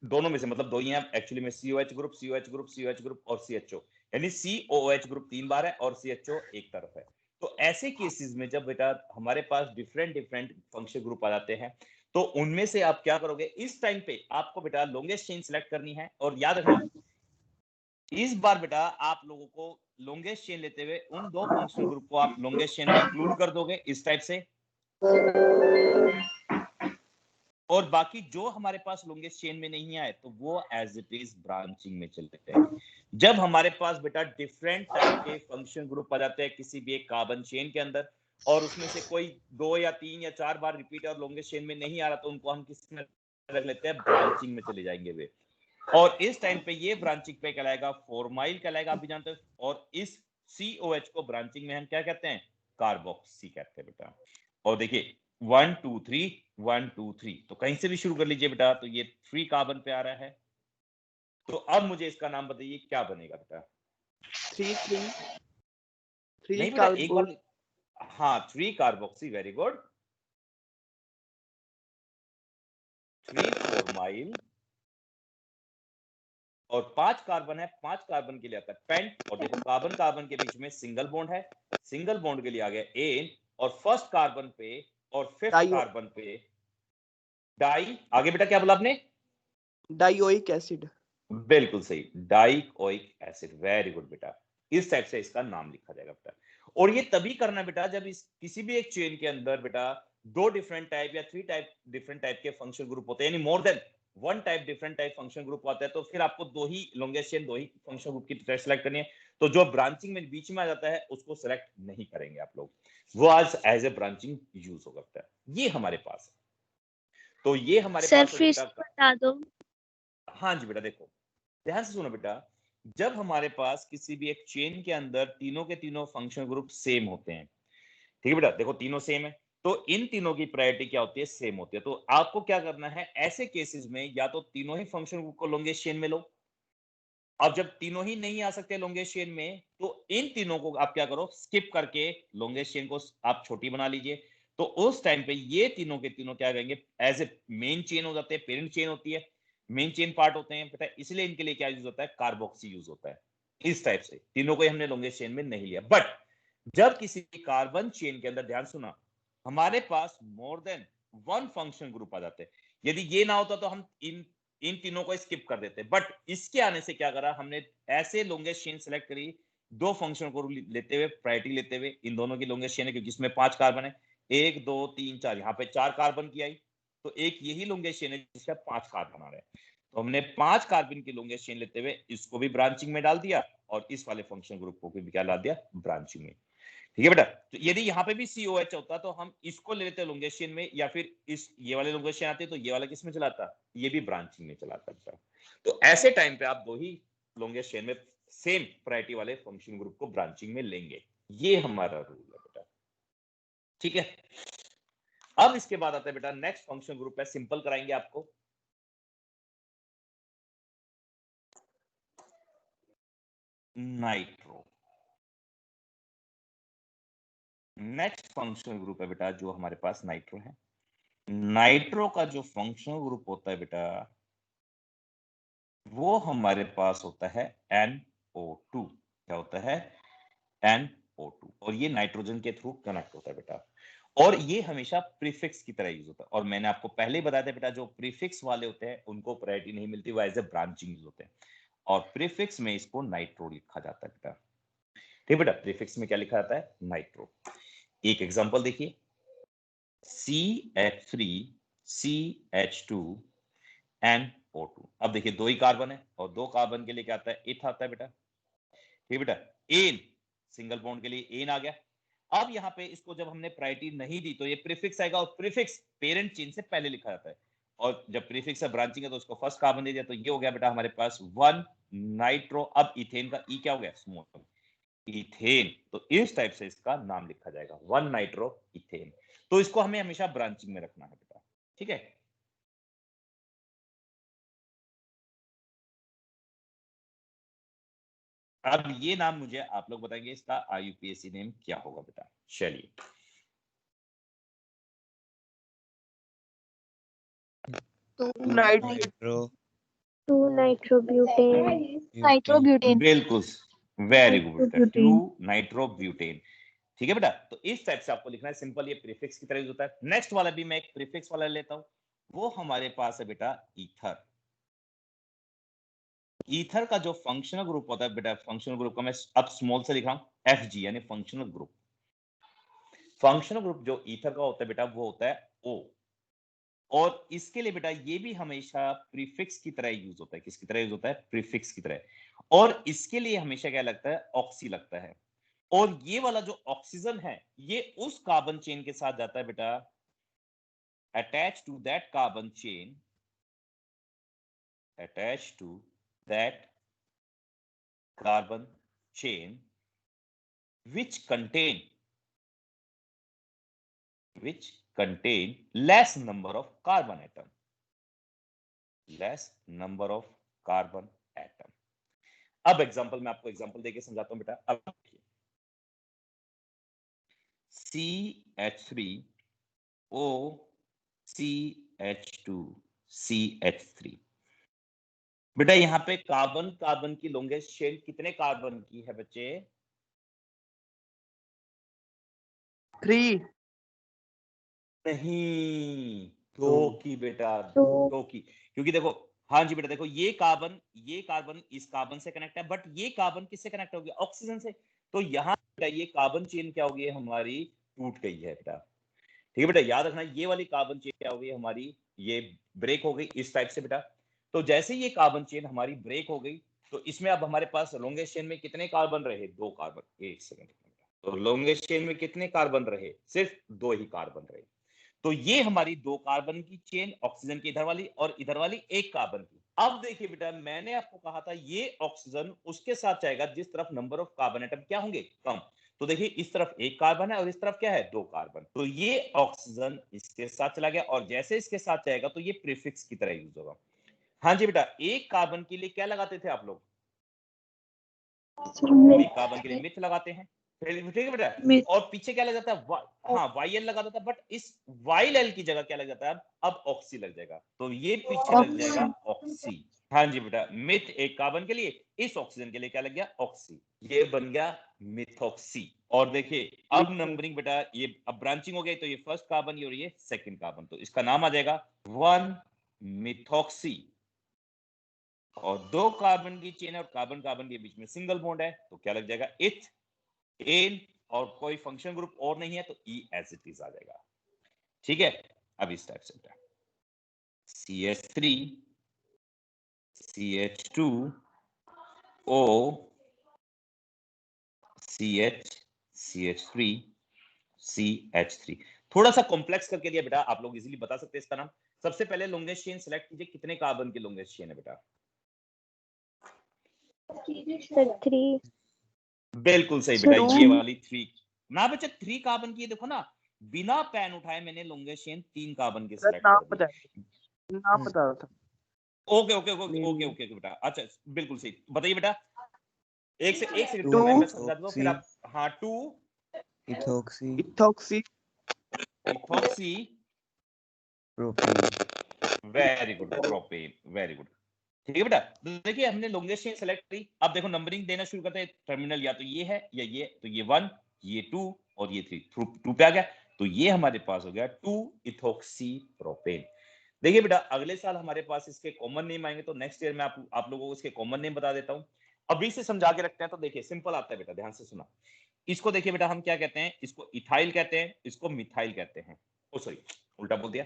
दोनों में से मतलब दो ही हैं एक्चुअली में, COH group COH group COH group और CHO, यानी COOH ग्रुप 3 बार है और CHO एक तरफ है। तो ऐसे केसेस में जब बेटा हमारे पास डिफरेंट डिफरेंट फंक्शन ग्रुप आ जाते हैं, तो उनमें से आप क्या करोगे, इस टाइम पे आपको बेटा लॉन्गेस्ट चेन सिलेक्ट करनी है, और याद रखना इस बार बेटा आप लोगों को लॉन्गेस्ट चेन लेते हुए उन दो फंक्शनल ग्रुप को आप लॉन्गेस्ट चेन में इंक्लूड कर दोगे इस टाइप से, और बाकी जो हमारे पास लॉन्गेस्ट चेन में नहीं आए तो वो एज इट इज ब्रांचिंग में चलते हैं। जब हमारे पास बेटा डिफरेंट टाइप के फंक्शन ग्रुप आ जाते हैं किसी भी एक कार्बन चेन के अंदर, और उसमें से कोई 2 या 3 या 4 बार रिपीट और लॉन्गेस्ट चेन में नहीं आ रहा, तो उनको हम किस में रख लेते हैं, ब्रांचिंग में चले जाएंगे वे, और इस टाइम पे ये ब्रांचिंग पे कहलाएगा फॉर्माइल कहलाएगा, आप भी जानते हो, और इस COH को ब्रांचिंग में हम क्या कहते हैं, कार्बोक्सी कहते हैं बेटा। और देखिए 1 2 3 1 2 3, तो कहीं से भी शुरू कर लीजिए बेटा, तो ये 3 कार्बन पे आ रहा है, तो अब मुझे इसका नाम बताइए क्या बनेगा बेटा। 3 3 नहीं 3 बेटा, एक कार्बो बार, हाँ 3 कार्बोक्सी, वेरी गुड, 3 फॉर्माइल, और 5 कार्बन है, 5 कार्बन के लिए आता है पेंट, और देखो कार्बन कार्बन के बीच में सिंगल बॉन्ड है, सिंगल बॉन्ड के लिए आ गया एन, और फर्स्ट कार्बन पे और फिफ्थ डाई कार्बन पे डाई, आगे बेटा क्या बोला आपने, डाइओइक एसिड। बिल्कुल सही, डाइओइक एसिड, वेरी गुड बेटा, इस टाइप से इसका नाम लिखा जाएगा बेटा। और ये तभी करना बेटा जब इस किसी भी एक चेन के अंदर बेटा 2 डिफरेंट टाइप या 3 टाइप डिफरेंट टाइप के फंक्शन ग्रुप होते हैं, यानी more than 1 type different type function group आता है, तो फिर आपको 2 ही लॉन्गेस्ट चेन 2 ही फंक्शन ग्रुप की सेलेक्ट करनी है, तो जो ब्रांचिंग में बीच में आ जाता है उसको सेलेक्ट नहीं करेंगे आप लोग, वो आज एज ए ब्रांचिंग यूज हो सकता है, ये हमारे पास है। तो ये हमारे सर पास फिर से बता दो। हाँ जी बेटा, देखो ध्यान से सुनो बेटा, जब हमारे पास किसी भी एक चेन के अंदर तीनों के तीनों फंक्शन ग्रुप सेम होते हैं, ठीक है बेटा, देखो तीनों सेम है, तो इन तीनों की प्रायोरिटी क्या होती है, सेम होती है, तो आपको क्या करना है ऐसे केसेस में, या तो तीनों ही फंक्शन ग्रुप को लॉन्गेस्ट चेन में लो, अब जब तीनों ही नहीं आ सकते लॉन्गेस्ट चेन में, तो इन तीनों को आप क्या करो, स्किप करके लॉन्गेस्ट चेन को आप छोटी बना लीजिए। तो उस टाइम पे ये तीनों के तीनों क्या करेंगे, एज ए मेन चेन हो जाते हैं, पेरेंट चेन होती है, मेन चेन पार्ट होते हैं, पता है, इसलिए इनके लिए क्या यूज होता है, कार्बोक्सी यूज होता है। इस टाइप से तीनों को हमने लॉन्गेस्ट चेन में नहीं लिया। बट जब किसी कार्बन चेन के अंदर, ध्यान सुना, हमारे पास more than one function group आ जाते हैं। यदि ये ना होता तो हम इन तीनों को स्किप कर देते। बट इसके आने से क्या करा हमने, ऐसे लॉन्गेस्ट चेन सेलेक्ट करी, दो फंक्शन को लेते हुए, प्रायोरिटी लेते हुए, इन दोनों की लॉन्गेस्ट चेन है क्योंकि इसमें 5 कार्बन है, 1 2 3 4, यहाँ पे 4 कार्बन की आई, तो एक यही लॉन्गेस्ट चेन है जिसका 5 कार्बन आ रहे हैं। तो हमने 5 कार्बन की लॉन्गेस्ट चेन लेते हुए इसको भी ब्रांचिंग में डाल दिया और इस वाले फंक्शन ग्रुप को भी क्या डाल दिया, ब्रांचिंग में। ठीक है बेटा। तो यदि यहाँ पे भी COH होता तो हम इसको ले लेते लॉन्गेस्ट चेन में, या फिर ये वाले लॉन्गेस्ट चेन आते तो ये वाला किस में चलाता, ये भी ब्रांचिंग में चलाता बेटा। तो ऐसे टाइम पे आप दो ही लॉन्गेस्ट चेन में सेम प्रायोरिटी वाले फंक्शन ग्रुप को ब्रांचिंग में लेंगे। ये हमारा रूल है बेटा। ठीक है। अब इसके बाद आता है बेटा नेक्स्ट फंक्शन ग्रुप है, सिंपल कराएंगे आपको। नाइट्रो। नेक्स्ट फंक्शनल ग्रुप है बेटा जो हमारे पास नाइट्रो है। नाइट्रो का जो फंक्शनल ग्रुप होता है बेटा, वो हमारे पास होता है NO2। क्या होता है, NO2। और ये नाइट्रोजन के थ्रू कनेक्ट होता है बेटा, और ये हमेशा प्रीफिक्स की तरह यूज होता है। और मैंने आपको पहले ही बताया था बेटा, जो प्रीफिक्स वाले होते हैं उनको प्रायोरिटी नहीं मिलती, वो एज ए ब्रांचिंग यूज होते हैं, और प्रीफिक्स में इसको नाइट्रो लिखा जाता है बेटा। ठीक बेटा, प्रीफिक्स में क्या लिखा जाता है, नाइट्रो। एक एग्जांपल देखिए, CH3 CH2 NO2। अब देखिए दो ही कार्बन है, और दो कार्बन के लिए क्या आता है, इथ आता है बेटा। ठीक बेटा, एन, सिंगल बॉन्ड के लिए एन आ गया। अब यहाँ पे इसको जब हमने प्रायोरिटी नहीं दी तो ये प्रीफिक्स आएगा, और प्रीफिक्स पेरेंट चेन से पहले लिखा जाता है, और जब प्रीफिक्स है ब्रांचिंग है तो उसको फर्स्ट कार्बन दे दिया, तो ये हो गया बेटा हमारे पास 1 नाइट्रो। अब इथेन का ई क्या हो गया, स्मॉल इथेन। तो इस टाइप से इसका नाम लिखा जाएगा, 1 नाइट्रो इथेन। तो इसको हमें हमेशा ब्रांचिंग में रखना है बेटा। ठीक है। अब ये नाम मुझे आप लोग बताएंगे, इसका IUPAC नेम क्या होगा बेटा। चलिए, नाइट्रो, 2 नाइट्रोब्यूटेन। नाइट्रोब्यूटेन। बिल्कुल, वेरी गुड बेटा, 2 नाइट्रोब्यूटेन। नाइट्रोब्यूटेन। ठीक है बेटा। तो इस टाइप से आपको लिखना है, सिंपल, ये प्रीफिक्स की तरह यूज होता है। नेक्स्ट वाला भी मैं एक प्रीफिक्स वाला लेता हूं, वो हमारे पास है बेटा ईथर। ईथर का जो फंक्शनल ग्रुप होता है बेटा, फंक्शनल ग्रुप का मैं अब स्मॉल से लिख रहा हूं, FG, यानी फंक्शनल ग्रुप। फंक्शनल ग्रुप जो ईथर का होता है बेटा, वो होता है O। और इसके लिए बेटा ये भी हमेशा प्रीफिक्स की तरह यूज होता है। किसकी तरह यूज होता है, प्रीफिक्स की तरह। और इसके लिए हमेशा क्या लगता है, ऑक्सी लगता है। और ये वाला जो ऑक्सीजन है, ये उस कार्बन चेन के साथ जाता है बेटा, attached to that carbon chain, attached to that carbon chain which contain less number of carbon atom, less number of carbon atom। अब एग्जांपल, मैं आपको एग्जांपल देके समझाता हूं बेटा। अब देखिए, CH3O CH2 CH3। बेटा यहाँ पे कार्बन कार्बन की लॉन्गेस्ट चेन कितने कार्बन की है बच्चे, 3। नहीं, 2 की बेटा, 2 2 की। क्योंकि देखो, हाँ जी बेटा, देखो ये कार्बन इस कार्बन से कनेक्ट है, बट ये कार्बन किससे कनेक्ट हो गया, ऑक्सीजन से। तो यहाँ बेटा ये कार्बन चेन क्या हो गई हमारी, टूट गई है बेटा। ठीक है बेटा, याद रखना, ये वाली कार्बन चेन क्या हो गई हमारी, ये ब्रेक हो गई इस टाइप से बेटा। तो जैसे ये कार्बन चेन हमारी ब्रेक हो गई, तो इसमें अब हमारे पास लॉन्गेस्ट चेन में कितने कार्बन रहे, 2 कार्बन। एक सेकंड, तो लॉन्गेस्ट चेन में कितने कार्बन रहे, सिर्फ 2 ही कार्बन रहे। तो ये हमारी 2 कार्बन की चेन, ऑक्सीजन की इधर वाली और इधर वाली 1 कार्बन की। अब देखिए बेटा, मैंने आपको कहा था ये ऑक्सीजन उसके साथ जाएगा जिस तरफ नंबर ऑफ कार्बन एटम क्या होंगे, कम। तो देखिए इस तरफ 1 कार्बन है और इस तरफ क्या है, 2 कार्बन। तो ये ऑक्सीजन इसके साथ चला गया, और जैसे इसके साथ जाएगा तो ये प्रीफिक्स की तरह यूज होगा। हाँ जी बेटा, 1 कार्बन के लिए क्या लगाते थे आप लोग, एक कार्बन के लिए मिथ लगाते हैं, ठीक है बेटा। मिथ। और पीछे क्या लग जाता है, हाँ YL लगा देता है, बट इस YL की जगह क्या लग जाता है, अब ऑक्सी लग जाएगा, तो ये पीछे लग जाएगा ऑक्सी। हाँ जी बेटा, मिथ एक कार्बन के लिए, इस ऑक्सीजन के लिए क्या लग गया, ऑक्सी, ये बन गया मिथॉक्सी। और देखिए अब नंबरिंग बेटा, ये अब ब्रांचिंग हो गई, तो ये फर्स्ट कार्बन ये और ये सेकंड कार्बन, तो इसका नाम आ जाएगा 1 मिथॉक्सी। और 2 कार्बन की चेन और कार्बन कार्बन के बीच में सिंगल बॉन्ड है, तो क्या लग जाएगा, इथ एन, और कोई फंक्शन ग्रुप और नहीं है तो ई एज इट इज आ जाएगा, ठीक है। अब इस टाइप से बेटा CH3 CH2 O CH CH3 CH3। थोड़ा सा कॉम्प्लेक्स करके दिया बेटा, आप लोग इजीली बता सकते हैं इसका नाम। सबसे पहले लॉन्गेस्ट चेन सिलेक्ट कीजिए, कितने कार्बन की लॉन्गेस्ट चेन है बेटा, 3। बिल्कुल सही बेटा, ये वाली 3 ना बच्चा, 3 कार्बन की, देखो ना बिना पेन उठाए मैंने लॉन्गेस्ट चेन 3 कार्बन की सिलेक्ट नाम कर दी। नाम बता रहा था। Okay okay okay okay okay बेटा, अच्छा बिल्कुल सही, बताइए बेटा। एक सेकंड Two. मैं समझा दूंगा, फिर आप। हाँ, 2 ethoxy ethoxy ethoxy, propane. Very good, propane, very good, ठीक है बेटा। तो देखिए हमने लॉन्गेस्ट चेन सेलेक्ट की, अब देखो नंबरिंग देना शुरू करते हैं। टर्मिनल या तो ये है या ये, तो ये 1, ये 2 और ये 3, 2 पे आ गया, तो ये हमारे पास हो गया 2 इथॉक्सी प्रोपेन। देखिए बेटा अगले साल हमारे पास इसके कॉमन नेम आएंगे, तो नेक्स्ट ईयर में आप लोगों को इसके कॉमन नेम बता देता हूं, अभी से समझा के रखते हैं। तो देखिए सिंपल आता है बेटा, ध्यान से सुना। इसको देखिए बेटा, हम क्या कहते हैं, इसको इथाइल कहते हैं, इसको मिथाइल कहते हैं। ओ सॉरी, उल्टा बोल दिया।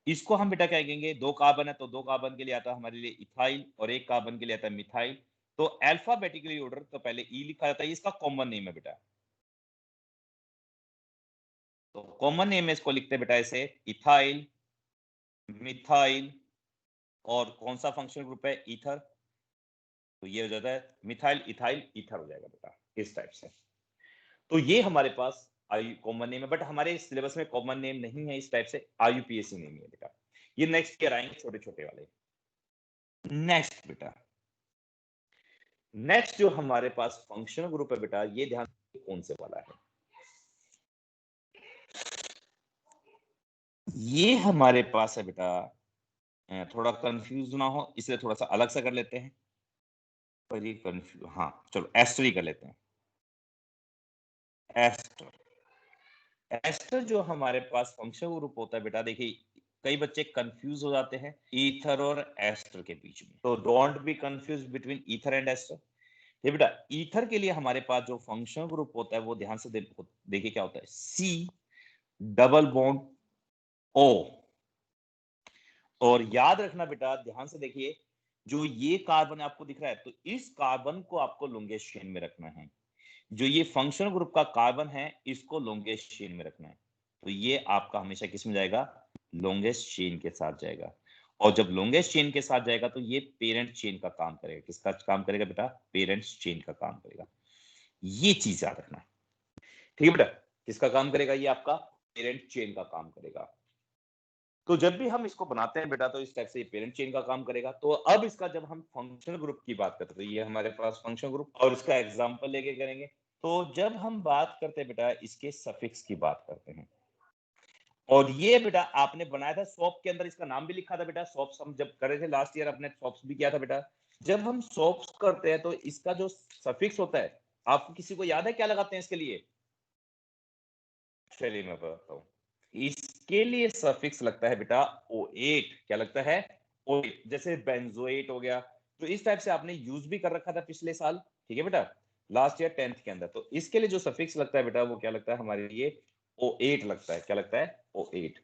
इसको हम बेटा क्या कहेंगे, 2 कार्बन है तो 2 कार्बन के लिए आता है हमारे लिए इथाइल, और 1 कार्बन के लिए आता है मिथाइल। तो अल्फाबेटिकली ऑर्डर तो पहले ई लिखा जाता है, इसका कॉमन नेम है बेटा। तो कॉमन नेम में इसको लिखते हैं बेटा ऐसे, इथाइल, मिथाइल, और कौन सा फंक्शनल ग्रुप है, ईथर। तो ये हो जाता है मिथाइल इथाइल ईथर हो जाएगा बेटा, इस टाइप से। तो ये हमारे पास आई कॉमन नेम है, बट हमारे सिलेबस में कॉमन नेम नहीं है इस टाइप से, IUPAC नेम है बेटा। ये नेक्स्ट ईयर आएंगे छोटे छोटे वाले। नेक्स्ट बेटा, नेक्स्ट जो हमारे पास फंक्शनल ग्रुप है बेटा, ये ध्यान कौन से वाला है, ये हमारे पास है बेटा, थोड़ा कंफ्यूज ना हो इसलिए थोड़ा सा अलग सा कर लेते हैं, पर ये कंफ्यूज, हाँ चलो एस्टर ही कर लेते हैं। एस्टर, एस्टर जो हमारे पास फंक्शनल ग्रुप होता है बेटा, देखिए कई बच्चे कंफ्यूज हो जाते हैं ईथर और एस्टर के बीच में, तो don't be confuse between ether and ester. ये बेटा ईथर के लिए हमारे पास जो फंक्शनल ग्रुप होता है वो ध्यान से देखिए क्या होता है, C डबल बॉन्ड O। और याद रखना बेटा, ध्यान से देखिए, जो ये कार्बन आपको दिख रहा है, तो इस कार्बन को आपको लॉन्गेस्ट चेन में रखना है। जो ये फंक्शनल ग्रुप का कार्बन है, इसको लॉन्गेस्ट चेन में रखना है। तो ये आपका हमेशा किस में जाएगा, लॉन्गेस्ट चेन के साथ जाएगा। और जब लॉन्गेस्ट चेन के साथ जाएगा तो ये पेरेंट चेन का काम करेगा। किसका काम करेगा बेटा, पेरेंट्स चेन का काम करेगा। ये चीज याद रखना, ठीक है बेटा। किसका काम करेगा, ये आपका पेरेंट चेन का काम करेगा। तो जब भी हम इसको बनाते हैं बेटा, तो इस टाइप से ये पेरेंट चेन का काम करेगा। तो अब इसका जब हम फंक्शनल ग्रुप की बात करते हैं, तो ये हमारे पास फंक्शनल ग्रुप, और इसका एग्जांपल लेके करेंगे। तो जब हम बात करते हैं बेटा, इसके सफिक्स की बात करते हैं, और ये बेटा आपने बनाया था सॉप के अंदर, इसका नाम भी लिखा था बेटा, सॉप्स हम जब कर रहे थे लास्ट ईयर, अपने सॉप्स भी किया था बेटा। जब हम सॉप्स करते हैं तो इसका जो सफिक्स होता है, आपको किसी को याद है क्या लगाते हैं इसके लिए, चलिए मैं बताता हूँ। इसके लिए सफिक्स लगता है बेटा O8। क्या लगता है, O8। जैसे बेंजोएट हो गया, तो इस टाइप से आपने यूज भी कर रखा था पिछले साल, ठीक है बेटा, लास्ट ईयर 10th के अंदर। तो इसके लिए जो सफिक्स लगता है बेटा, वो क्या लगता है हमारे लिए, O8 लगता है। क्या लगता है, O8।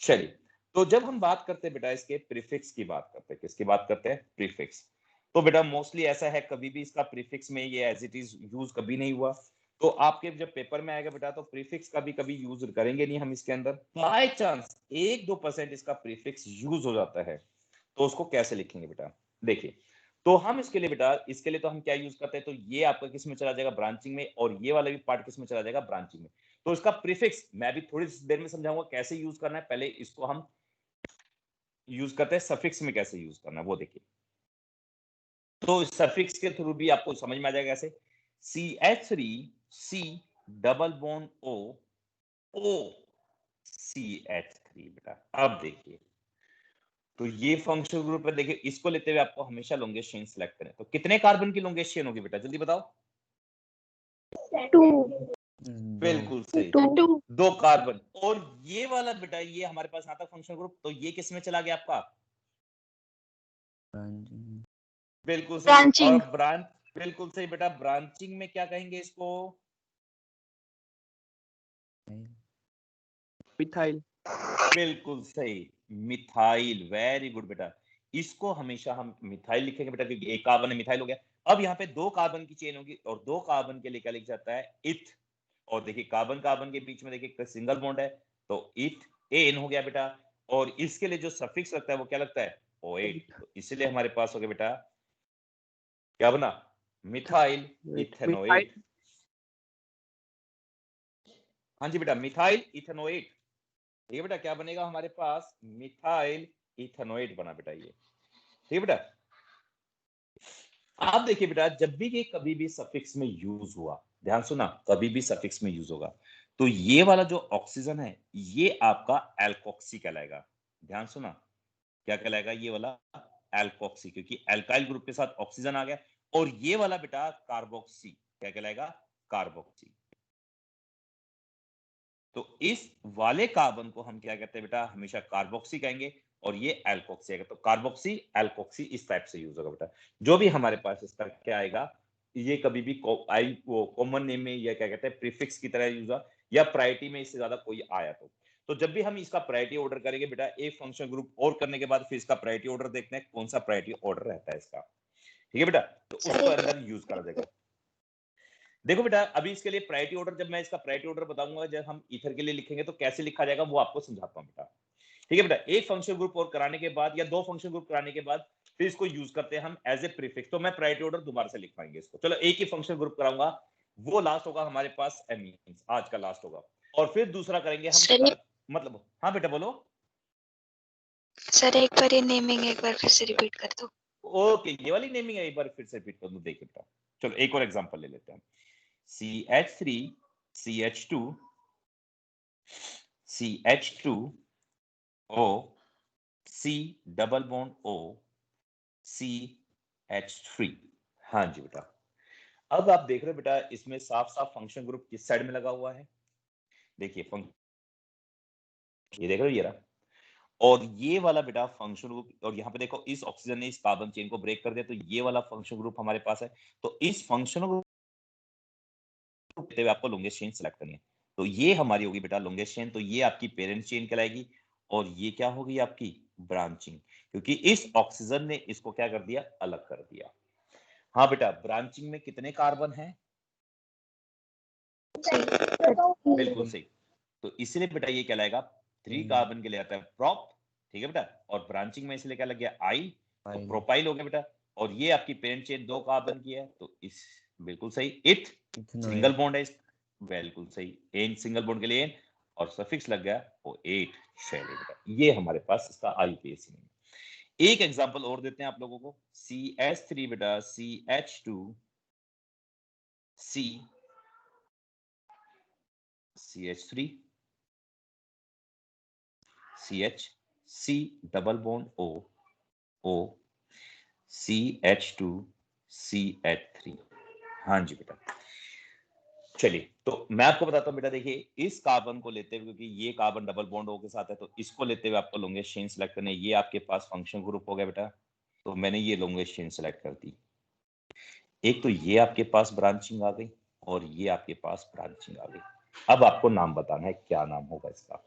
चलिए, तो जब हम बात करते हैं बेटा इसके प्रीफिक्स की बात करते हैं, किसकी बात करते हैं, प्रीफिक्स। तो बेटा मोस्टली ऐसा है, कभी भी इसका प्रीफिक्स में ये एज इट इज यूज कभी नहीं हुआ। तो आपके जब पेपर में आएगा बेटा, तो प्रीफिक्स का भी कभी यूज करेंगे नहीं हम इसके अंदर। बाय चांस 1-2% इसका प्रीफिक्स यूज हो जाता है, तो उसको कैसे लिखेंगे बेटा, देखिए। तो हम इसके लिए बेटा, इसके लिए तो हम क्या यूज करते हैं, तो ये आपका किस में चला जाएगा, ब्रांचिंग में, और ये वाला भी पार्ट किस में चला जाएगा, ब्रांचिंग में। तो इसका प्रीफिक्स मैं भी थोड़ी देर में समझाऊंगा कैसे यूज करना है। पहले इसको हम यूज करते हैं सफिक्स में, कैसे यूज करना है वो देखिए। तो सफिक्स के थ्रू भी आपको समझ में आ जाएगा कैसे। CH3 C double bond O O CH3 बेटा। अब देखिए, तो ये फंक्शनल ग्रुप है, देखिए इसको लेते हुए आपको हमेशा लॉन्गेस्ट चेन सिलेक्ट करें। तो कितने कार्बन की लॉन्गेस्ट चेन होगी बेटा, जल्दी बताओ। 2 बिल्कुल सही, 2 2 कार्बन। और ये वाला बेटा, ये हमारे पास आता फंक्शनल ग्रुप, तो ये किस में चला गया आपका? ब्रांचिंग बिल्कुल सही। ब्रांचिंग। और ब्रांच, बिल्कुल सही बेटा, ब्रांचिंग में क्या कहेंगे इसको? मिथाइल। बिल्कुल सही, मिथाइल। वेरी गुड बेटा, इसको हमेशा हम मिथाइल लिखेंगे बेटा, क्योंकि एक कार्बन है, मिथाइल हो गया। अब यहाँ पे 2 कार्बन की चेन होगी, और 2 कार्बन के लिए क्या लिख जाता है? इथ। और देखिए कार्बन कार्बन के बीच में देखिए सिंगल बॉन्ड है, तो इथ एन हो गया बेटा। और इसके लिए जो सफिक्स लगता है वो क्या लगता है? OH। तो इसलिए हमारे पास हो गया बेटा, क्या बना? Methyl methyl. इथेनोएट। हाँ जी बेटा, मिथाइल इथेनोएट। ये बेटा क्या बनेगा हमारे पास? मिथाइल इथेनोएट बना बेटा ये। ठीक है बेटा। आप देखिए बेटा, जब भी ये कभी भी सफिक्स में यूज हुआ, ध्यान सुना, कभी भी सफिक्स में यूज होगा, तो ये वाला जो ऑक्सीजन है ये आपका एल्कोक्सी कहलाएगा। ध्यान सुना, क्या कहलाएगा ये वाला? एल्कोक्सी, क्योंकि एल्काइल ग्रुप के साथ ऑक्सीजन आ गया। और ये वाला बेटा कार्बोक्सी, क्या कहलाएगा? कार्बोक्सी। तो इस वाले कार्बन को हम क्या कहते हैं बेटा? हमेशा कार्बोक्सी कहेंगे, और ये एल्कोक्सी आएगा। तो कार्बोक्सी एल्कोक्सी इस टाइप से यूज होगा बेटा। जो भी हमारे पास इसका क्या आएगा, ये कभी भी कॉमन नेम में या क्या कहते हैं प्रीफिक्स की तरह यूज हुआ, या प्रायोरिटी में इससे ज्यादा कोई आया तो जब भी हम इसका प्रायोरिटी ऑर्डर करेंगे बेटा, एक फंक्शन ग्रुप और करने के बाद फिर इसका प्रायोरिटी ऑर्डर देखते हैं कौन सा प्रायोरिटी ऑर्डर रहता है इसका। ठीक है बेटा, तो उसको अंदर यूज करा जाएगा। देखो बेटा, अभी इसके लिए प्रायोरिटी ऑर्डर, जब मैं इसका प्रायोरिटी ऑर्डर बताऊंगा, जब हम ईथर के लिए लिखेंगे तो कैसे लिखा जाएगा वो आपको समझाता हूं बेटा। ठीक है बेटा, एक फंक्शन ग्रुप और कराने के बाद या 2 फंक्शन ग्रुप कराने के बाद फिर इसको यूज करते हैं हम एज ए प्रीफिक्स। तो मैं प्रायोरिटी ऑर्डर दोबारा से लिख पाएंगे इसको। चलो, एक ही फंक्शन ग्रुप कराऊंगा, वो लास्ट होगा हमारे पास एमीन्स, आज का लास्ट होगा। और फिर दूसरा करेंगे हम कल, मतलब। हाँ बेटा बोलो। सर एक बार ये नेमिंग एक बार फिर से रिपीट कर दो। ओके, ये वाली नेमिंग है, एक बार फिर से रिपीट कर दो, देखिए बेटा। चलो एक और एग्जांपल ले लेते हैं। CH3 CH2 CH2 O C double bond O CH3। हाँ जी बेटा, अब आप देख रहे हो बेटा, इसमें साफ साफ फंक्शन ग्रुप किस साइड में लगा हुआ है? देखिए ये देख रहे हो, ये रहा। और ये वाला बेटा फंक्शन ग्रुप, और यहाँ पे देखो इस ऑक्सीजन ने इस कार्बन चेन को ब्रेक कर दिया, तो ये वाला फंक्शन ग्रुप हमारे पास है। तो इस फंक्शन ग्रुप आपको लॉन्गेस्ट चेन सेलेक्ट करनी है। तो ये हमारी होगी बेटा लॉन्गेस्ट चेन, तो ये आपकी पेरेंट चेन कहलाएगी। और ये क्या होगी आपकी? ब्रांचिंग, क्योंकि इस ऑक्सीजन ने इसको क्या कर दिया? अलग कर दिया। हाँ बेटा, ब्रांचिंग में कितने कार्बन हैं? बिल्कुल सही। तो इसलिए बेटा ये कहलाएगा 3 कार्बन के लिए आता है प्रोप। ठीक है बेटा, और ब्रांचिंग में इसलिए क्या लग गया? आई, तो प्रोपाइल हो गया बेटा। और ये आपकी पेरेंट चेन 2 कार्बन की है, तो इस बिल्कुल सही। इथ सिंगल बॉन्ड है, बिल्कुल सही। एन सिंगल बॉन्ड के लिए एन, और सफिक्स लग गया वो 8 शैले बेटा। ये हमारे पास इसका IUPAC में। एक एग्जांपल और देते हैं आप लोगों को। CH3 बेटा CH2 C CH3 CH C double bond O O CH2 CH3। हाँ जी बेटा। चलिए, तो मैं आपको बताता हूँ बेटा, देखिए इस कार्बन को लेते हुए, क्योंकि ये कार्बन डबल बॉन्ड O के साथ है, तो इसको लेते हुए आपको लॉन्गेस्ट चेन सेलेक्ट करनी है। ये आपके पास फंक्शन ग्रुप हो गया बेटा, तो मैंने ये लॉन्गेस्ट चेन सेलेक्ट कर दी। एक तो ये आपके पास ब्रांचिंग आ गई, और ये आपके पास ब्रांचिंग आ गई। अब आपको नाम बताना है, क्या नाम होगा इसका?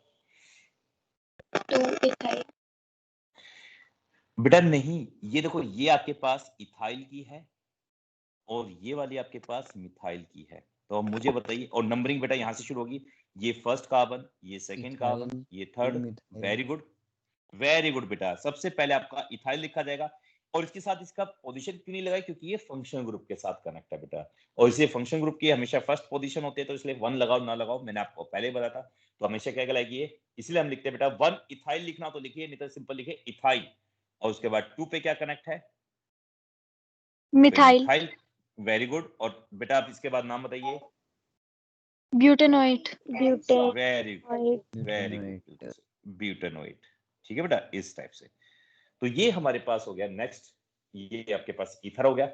बेटा नहीं, ये देखो, ये आपके पास इथाइल की है, और ये वाली आपके पास मिथाइल की है। तो अब मुझे बताइए, और नंबरिंग बेटा यहां से शुरू होगी। ये फर्स्ट कार्बन, ये सेकंड कार्बन, ये third. Very good, very good बेटा। सबसे पहले आपका इथाइल लिखा जाएगा, और इसके साथ इसका पोजीशन क्यों नहीं लगाई? क्योंकि ये फंक्शन ग्रुप के साथ कनेक्ट है बेटा, और इसलिए फंक्शन ग्रुप की हमेशा फर्स्ट पोजीशन होती है, तो इसलिए 1 लगाओ ना लगाओ, मैंने आपको पहले ही बताया था। तो हमेशा क्या कहलाएगी ये? इसलिए हम लिखते हैं बेटा 1 इथाइल लिखना तो लिखिए, नहीं तो सिंपल लिखिए इथाइल। और उसके बाद 2 पे क्या कनेक्ट है? मिथाइल। मिथाइल। Very good. और बेटा आप इसके बाद नाम बताइए। ब्यूटेनॉइड ब्यूटेन वेरी वेरी गुड, ब्यूटेनोइड। ठीक है बेटा, इस टाइप से। तो ये हमारे पास हो गया नेक्स्ट, ये आपके पास ईथर हो गया।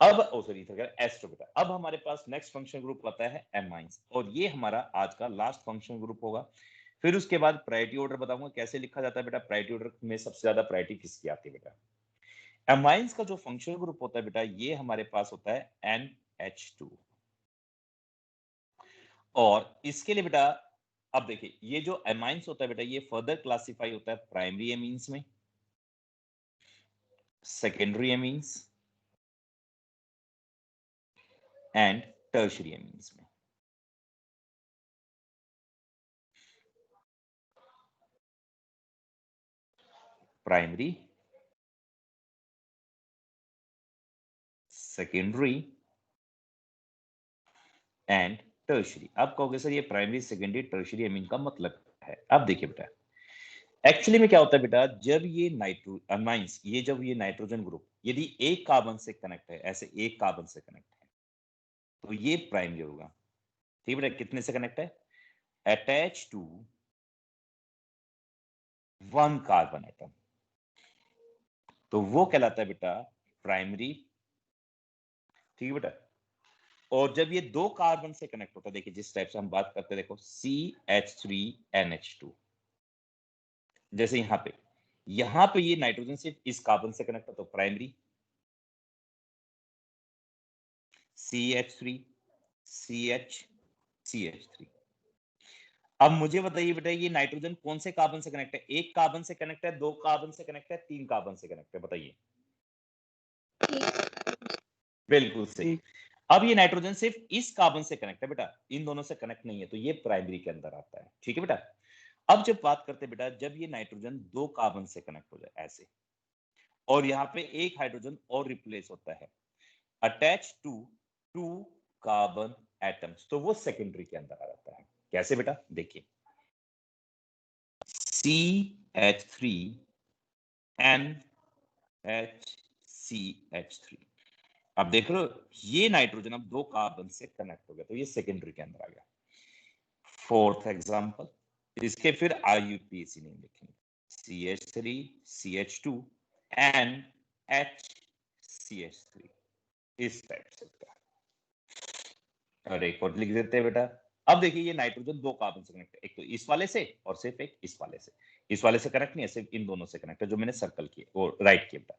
अब सॉरी ईथर का एस्टर बेटा। अब हमारे पास नेक्स्ट फंक्शन ग्रुप आता है एमाइंस, और ये हमारा आज का लास्ट फंक्शन ग्रुप होगा। फिर उसके बाद प्रायोरिटी ऑर्डर बताऊंगा कैसे लिखा जाता है बेटा। प्रायोरिटी ऑर्डर में सबसे ज्यादा प्रायोरिटी किसकी आती है बेटा। एमाइंस का जो फंक्शनल ग्रुप होता है बेटा, ये हमारे पास होता है NH2। और इसके लिए बेटा अब देखिए, ये जो एमाइंस होता है बेटा, ये फर्दर क्लासिफाई होता है प्राइमरी एमीन्स में, secondary amines and tertiary amines में। Primary, secondary and tertiary. आप कहोगे सर ये प्राइमरी सेकेंडरी टर्शियरी एमीन का मतलब है। अब देखिए बेटा, एक्चुअली में क्या होता है बेटा, जब ये एमाइंस, ये जब ये नाइट्रोजन ग्रुप यदि एक कार्बन से कनेक्ट है, ऐसे एक कार्बन से कनेक्ट है, तो ये प्राइमरी होगा। ठीक है बेटा, कितने से कनेक्ट है, attach to one carbon atom, तो वो कहलाता है बेटा प्राइमरी। ठीक है बेटा। और जब ये दो कार्बन से कनेक्ट होता है, देखिए जिस टाइप से हम बात करते हैं, देखो CH3NH2, जैसे यहां पे ये नाइट्रोजन सिर्फ इस कार्बन से कनेक्ट होता है, तो प्राइमरी CH3 CH CH3। अब मुझे बताइए बेटा, ये नाइट्रोजन कौन से कार्बन से कनेक्ट है, एक कार्बन से कनेक्ट है, दो कार्बन से कनेक्ट है, तीन कार्बन से कनेक्ट है, बताइए। बिल्कुल सही। अब ये नाइट्रोजन सिर्फ इस कार्बन से कनेक्ट है बेटा, इन दोनों से कनेक्ट नहीं है, तो ये प्राइमरी के अंदर आता है। ठीक है बेटा। अब जब बात करते हैं बेटा, जब ये नाइट्रोजन दो कार्बन से कनेक्ट हो जाए ऐसे, और यहाँ पे एक हाइड्रोजन और रिप्लेस होता है, attach to two carbon atoms, तो वो सेकेंडरी के अंदर आ जाता है। कैसे बेटा, देखिए CH3NHCH3। अब देख रहे हो, ये नाइट्रोजन अब दो कार्बन से कनेक्ट हो गया, तो ये सेकेंडरी के अंदर आ गया। फोर्थ एग्जांपल, इसके फिर IUPAC नेम लिखेंगे, CH3 CH2 NHCH3, इस टाइप से। और एक और लिख देते हैं बेटा। अब देखिए, ये नाइट्रोजन दो कार्बन से कनेक्ट है, एक तो इस वाले से और सिर्फ एक इस वाले से। इस वाले से कनेक्ट नहीं है, सिर्फ इन दोनों से कनेक्ट है, जो मैंने सर्कल किए और राइट किया बेटा।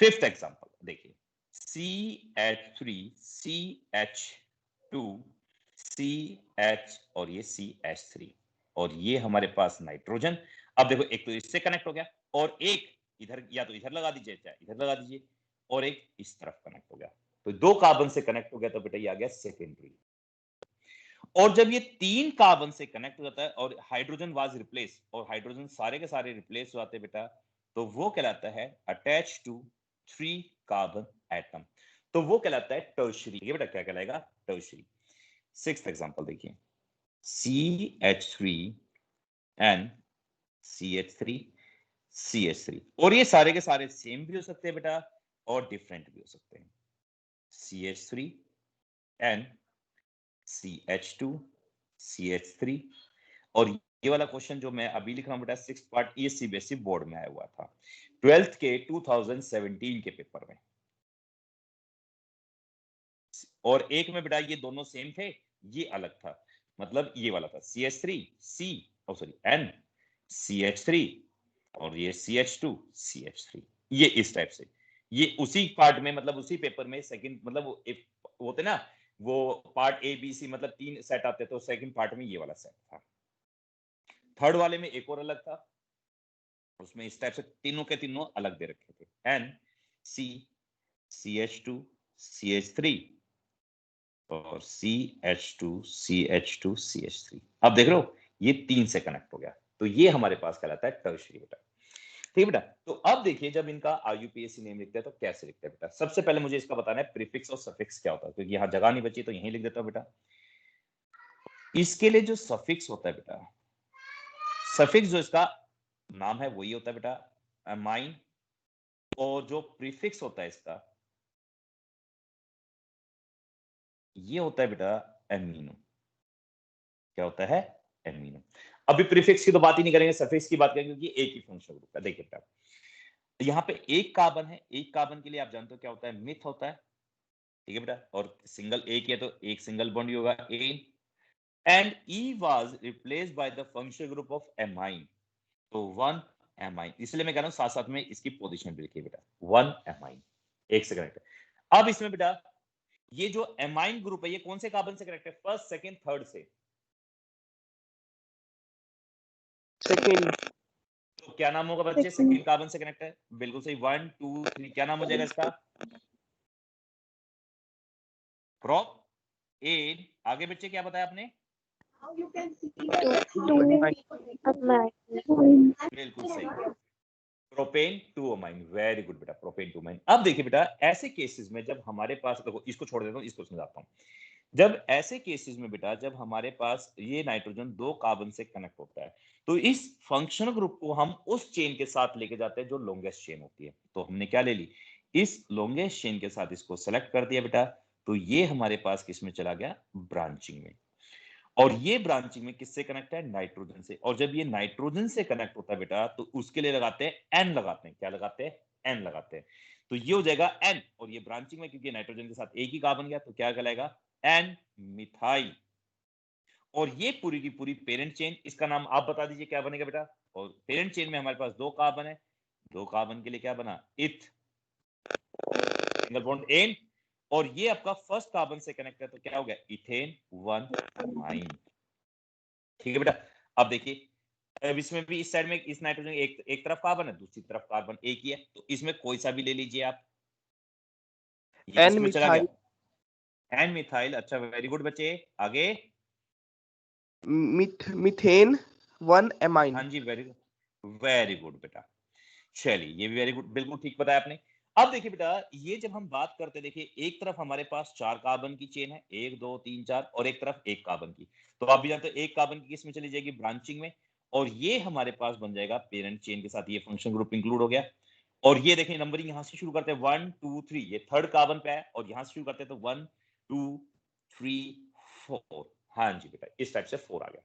फिफ्थ एग्जांपल देखिए, CH3 CH2 CH और ये CH3, और ये हमारे पास नाइट्रोजन। अब देखो, एक तो इससे कनेक्ट हो गया, और एक इधर, या तो इधर लगा दीजिए चाहे इधर लगा दीजिए, और एक इस तरफ कनेक्ट हो गया, तो दो कार्बन से कनेक्ट हो गया, तो बेटा ये आ गया सेकेंडरी। और जब ये तीन कार्बन से कनेक्ट हो जाता है और हाइड्रोजन वाज रिप्लेस, और हाइड्रोजन सारे के सारे रिप्लेस हो जाते हैं बेटा, तो वो कहलाता है attach to three carbon atom, तो वो कहलाता है टर्शियरी। ये बेटा क्या कहलाएगा, टर्शियरी। सिक्स्थ एग्जांपल देखिए, CH3NCH3CH3, और ये सारे के सारे सेम भी हो सकते हैं बेटा, और डिफरेंट भी हो सकते हैं। CH3NCH2CH3, और ये वाला क्वेश्चन जो मैं अभी लिख रहा हूं बेटा, 6th पार्ट, ये CBSE बोर्ड में आया हुआ था 12th के 2017 के पेपर में। और एक में बेटा ये दोनों सेम थे, ये अलग था, मतलब ये वाला था CH3 और ये CH2CH3, ये इस टाइप से। ये उसी पार्ट में, मतलब उसी पेपर में सेकंड, मतलब वो होते ना, वो पार्ट ABC, मतलब तीन सेट आते, तो सेकंड पार्ट में ये वाला सेट था। थर्ड वाले में एक और अलग था, उसमें इस टाइप से तीनों के तीनों अलग दे रखे थे, NCCH2CH3 और CH2CH2CH3। अब देख रहे हो, ये तीन से कनेक्ट हो गया, तो ये हमारे पास कहलाता है टर्शियरी बेटा। ठीक है बेटा। तो अब देखिए, जब इनका IUPAC नेम लिखते हैं तो कैसे लिखते हैं बेटा। सबसे पहले मुझे इसका बताना है प्रीफिक्स और सफिक्स क्या होता है, क्योंकि यहाँ जगह नहीं बची, तो यहीं लिख देता हूं बेटा। इसके लिए जो सफिक्स होता है बेटा, सफिक्स जो इसका नाम है वही होता है बेटा अमाइन, और जो प्रीफिक्स होता है इसका ये होता है बेटा एमिनो। क्या होता है? एमिनो। अभी प्रीफिक्स की तो बात ही नहीं करेंगे, सफिक्स की बात करेंगे क्योंकि एक ही फंक्शनल ग्रुप का। देखिए बेटा यहाँ पे एक कार्बन है, एक कार्बन के लिए आप जानते हो क्या होता है? मिथ होता है, ठीक है बेटा। और सिंगल एक है तो एक सिंगल बॉन्ड ही होगा, N. And E was replaced by the functional group of amine, तो 1 एमाइन। इसलिए मैं कह रहा हूं साथ साथ में इसकी पोजीशन भी लिखिए बेटा, 1 एमाइन एक से कनेक्ट है। अब इसमें बेटा ये जो एमाइन ग्रुप है ये कौन से कार्बन से कनेक्ट है? फर्स्ट, सेकंड, थर्ड से? सेकेंड। तो क्या नाम होगा बच्चे? सेकंड कार्बन से कनेक्ट है, बिल्कुल सही। 1 2 3 क्या नाम हो जाएगा इसका? Propan. आगे बच्चे क्या बताया आपने? बिल्कुल सही, प्रोपेन 2 अमाइन। वेरी गुड बेटा, प्रोपेन 2 अमाइन। अब देखिए बेटा ऐसे केसेस में जब हमारे पास, देखो इसको छोड़ देता हूं, इसको समझाता हूं। जब ऐसे केसेस में बेटा जब हमारे पास ये नाइट्रोजन 2 कार्बन से कनेक्ट होता है तो इस फंक्शनल ग्रुप को हम उस चेन के साथ लेके जाते हैं जो लॉन्गेस्ट चेन होती है। तो हमने क्या ले ली? इस लॉन्गेस्ट चेन के साथ इसको सेलेक्ट कर दिया बेटा, तो ये हमारे पास किसमें चला गया? ब्रांचिंग में। और ये ब्रांचिंग में किससे कनेक्ट है? नाइट्रोजन से। और जब ये नाइट्रोजन से कनेक्ट होता है बेटा तो उसके लिए लगाते हैं एन, लगाते हैं क्या लगाते हैं? एन लगाते हैं। तो ये हो जाएगा एन, और ये ब्रांचिंग में क्योंकि नाइट्रोजन के साथ एक ही कार्बन गया तो क्या कहलाएगा? N methyl. और ये पूरी की पूरी पेरेंट चेन, इसका नाम आप बता दीजिए क्या बनेगा बेटा? और पेरेंट चेन में हमारे पास 2 कार्बन है, 2 कार्बन के लिए क्या बना? इथ, सिंगल बॉन्ड एन। और ये आपका फर्स्ट कार्बन से कनेक्ट है तो क्या हो गया? Ethane 1 amine. ठीक है बेटा। अब देखिए अब इसमें भी इस साइड में इस नाइट्रोजन एक तरफ कार्बन है, दूसरी तरफ कार्बन एक ही है, तो इसमें कोई सा भी ले लीजिए आप। ये एन किसमें चला गया? मिथाइल। N methyl. अच्छा वेरी गुड बच्चे, आगे। Methan 1 amine. हाँ जी वेरी गुड बेटा। चलिए ये भी वेरी गुड, बिल्कुल ठीक बताया आपने। अब देखिए बेटा ये जब हम बात करते हैं, देखिए एक तरफ हमारे पास 4 कार्बन की चेन है, 1 2 3 4, और एक तरफ एक कार्बन की। तो आप भी जानते हो एक कार्बन की किस में चली जाएगी? ब्रांचिंग में। और ये हमारे पास बन जाएगा पेरेंट चेन के साथ, ये फंक्शन ग्रुप इंक्लूड हो गया। और ये देखिए नंबरिंग यहां से शुरू करते हैं 1 2 3, ये थर्ड कार्बन पे है, और यहां से शुरू करते हैं तो 1 2 3 4। हाँ जी बेटा इस टाइप से 4 आ गया।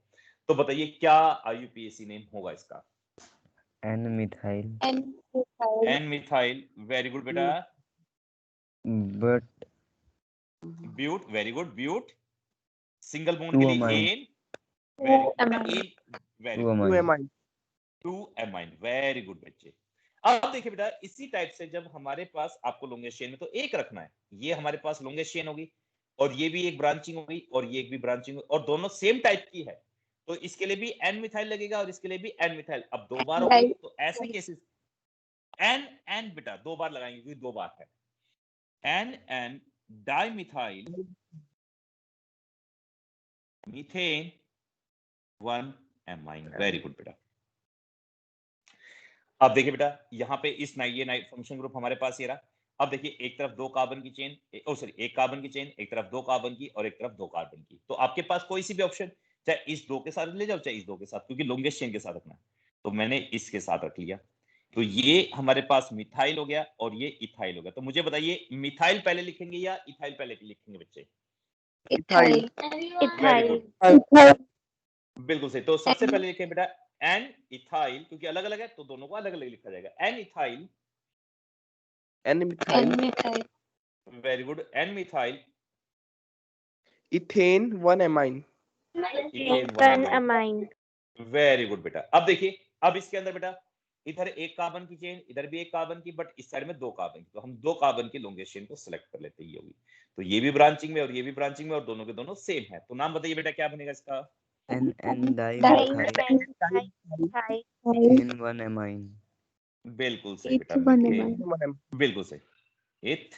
तो बताइए क्या आईयूपीएसी नेम होगा इसका? N methyl. N methyl. Very good बेटा। But but, very good but. Single bond 2 के लिए amine. N, very good N, very 2 good 2 amine. Amine. 2 amine. Very good बच्चे। अब देखिए बेटा इसी टाइप से जब हमारे पास आपको लॉन्गेस्ट चेन में तो एक रखना है, ये हमारे पास लॉन्गेस्ट चेन होगी, और ये भी एक ब्रांचिंग होगी, और ये एक भी ब्रांचिंग होगी, और दोनों सेम टाइप की है, तो इसके लिए भी एन मिथाइल लगेगा और इसके लिए भी एन मिथाइल। अब 2 बार होगी तो ऐसे केसेस एन एन बेटा 2 बार लगाएंगे क्योंकि 2 बार है। N N dimethyl methan 1 amine. Very good बेटा। अब देखिए बेटा यहाँ पे इस ये नाइट फंक्शन ग्रुप हमारे पास ये रहा। अब देखिए एक तरफ 2 कार्बन की चेन, एक कार्बन की चेन, एक तरफ 2 कार्बन की और एक तरफ 2 कार्बन की। तो आपके पास कोई सी भी ऑप्शन, चाहे इस 2 के साथ ले जाओ चाहे इस 2 के साथ, क्योंकि लॉन्गेस्ट चेन के साथ रखना है, तो मैंने इसके साथ रख लिया। तो ये हमारे पास मिथाइल हो गया और ये इथाइल हो गया। तो मुझे बताइए मिथाइल पहले लिखेंगे या इथाइल पहले लिखेंगे बच्चे? इथाइल। वेरी गुड, बिल्कुल सही। तो सबसे पहले लिखें बेटा एन इथाइल, क्योंकि अलग अलग है तो दोनों को अलग अलग लिखा जाएगा। N ethyl, N methyl. Very good, N methyl ethan 1 amine. Ethan 1 amine. Very good बेटा। अब देखिए अब इसके अंदर बेटा इधर एक कार्बन की चेन, इधर भी एक कार्बन की, बट इस साइड में 2 कार्बन की, तो हम 2 कार्बन की लॉन्गेस्ट चेन को सिलेक्ट कर लेते हैं, ये होगी। तो ये भी ब्रांचिंग में और ये भी ब्रांचिंग में और दोनों के दोनों सेम है। तो नाम बताइए बेटा क्या बनेगा इसका? N dimethyl. Ethane 1 amine. बिल्कुल सही बेटा, मीथेन, बिल्कुल सही, इथ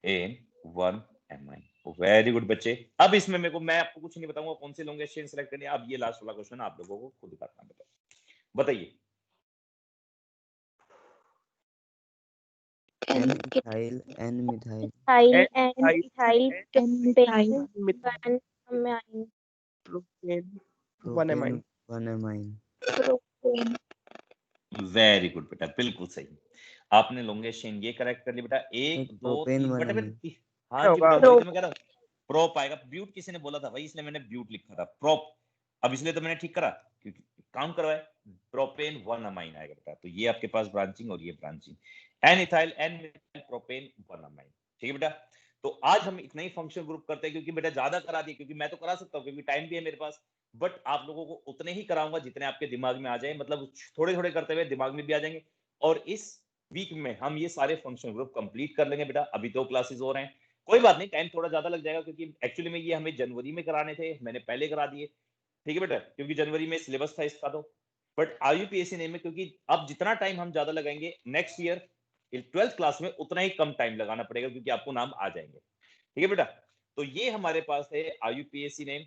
एन 1 एमाइन। वेरी गुड बच्चे। अब इसमें मेरे को, मैं आपको कुछ नहीं बताऊंगा कौन से लॉन्गेस्ट चेन सेलेक्ट करनी है। अब ये लास्ट वाला क्वेश्चन आप लोगों को खुद करना बेटा, बताइए। N ethyl. N methyl. Propane 1 Propane amine. 1 amine. Very good बेटा, बिल्कुल सही। आपने लॉन्गेस्ट चेन ये करेक्ट कर ली बेटा, 1 2 Propane 3 1 बेटा amine. हाँ जी होगा? बेटा, वही तो मैं कह रहा हूँ, प्रोप आएगा। ब्यूट किसी ने बोला था भाई, इसलिए मैंने ब्यूट लिखा था, प्रोप। अब इसलिए तो मैंने ठीक करा क्योंकि काउंट करवाए, प्रोपेन 1 अमाइन आएगा बेटा। तो ये आपके पास ब्रांचिंग और ये branching, N ethyl N methyl propan 1 amine. ठीक है बेटा। तो आज हम इतना ही फंक्शन ग्रुप करते हैं, क्योंकि बेटा ज्यादा करा दिए, क्योंकि मैं तो करा सकता हूँ क्योंकि टाइम भी है मेरे पास, बट आप लोगों को उतने ही कराऊंगा जितने आपके दिमाग में आ जाए, मतलब थोड़े थोड़े करते हुए दिमाग में भी आ जाएंगे। और इस वीक में हम ये सारे फंक्शन ग्रुप कंप्लीट कर लेंगे बेटा। अभी 2 क्लासेस हो रहे हैं, कोई बात नहीं, टाइम थोड़ा ज्यादा लग जाएगा क्योंकि एक्चुअली में ये हमें जनवरी में कराने थे, मैंने पहले करा दिए। ठीक है बेटा, क्योंकि जनवरी में सिलेबस था इसका। तो बट IUPAC ने में, क्योंकि अब जितना टाइम हम ज्यादा लगाएंगे नेक्स्ट ईयर 12th क्लास में, उतना ही कम टाइम लगाना पड़ेगा क्योंकि आपको नाम आ जाएंगे। ठीक है बेटा। तो ये हमारे पास है IUPAC नेम,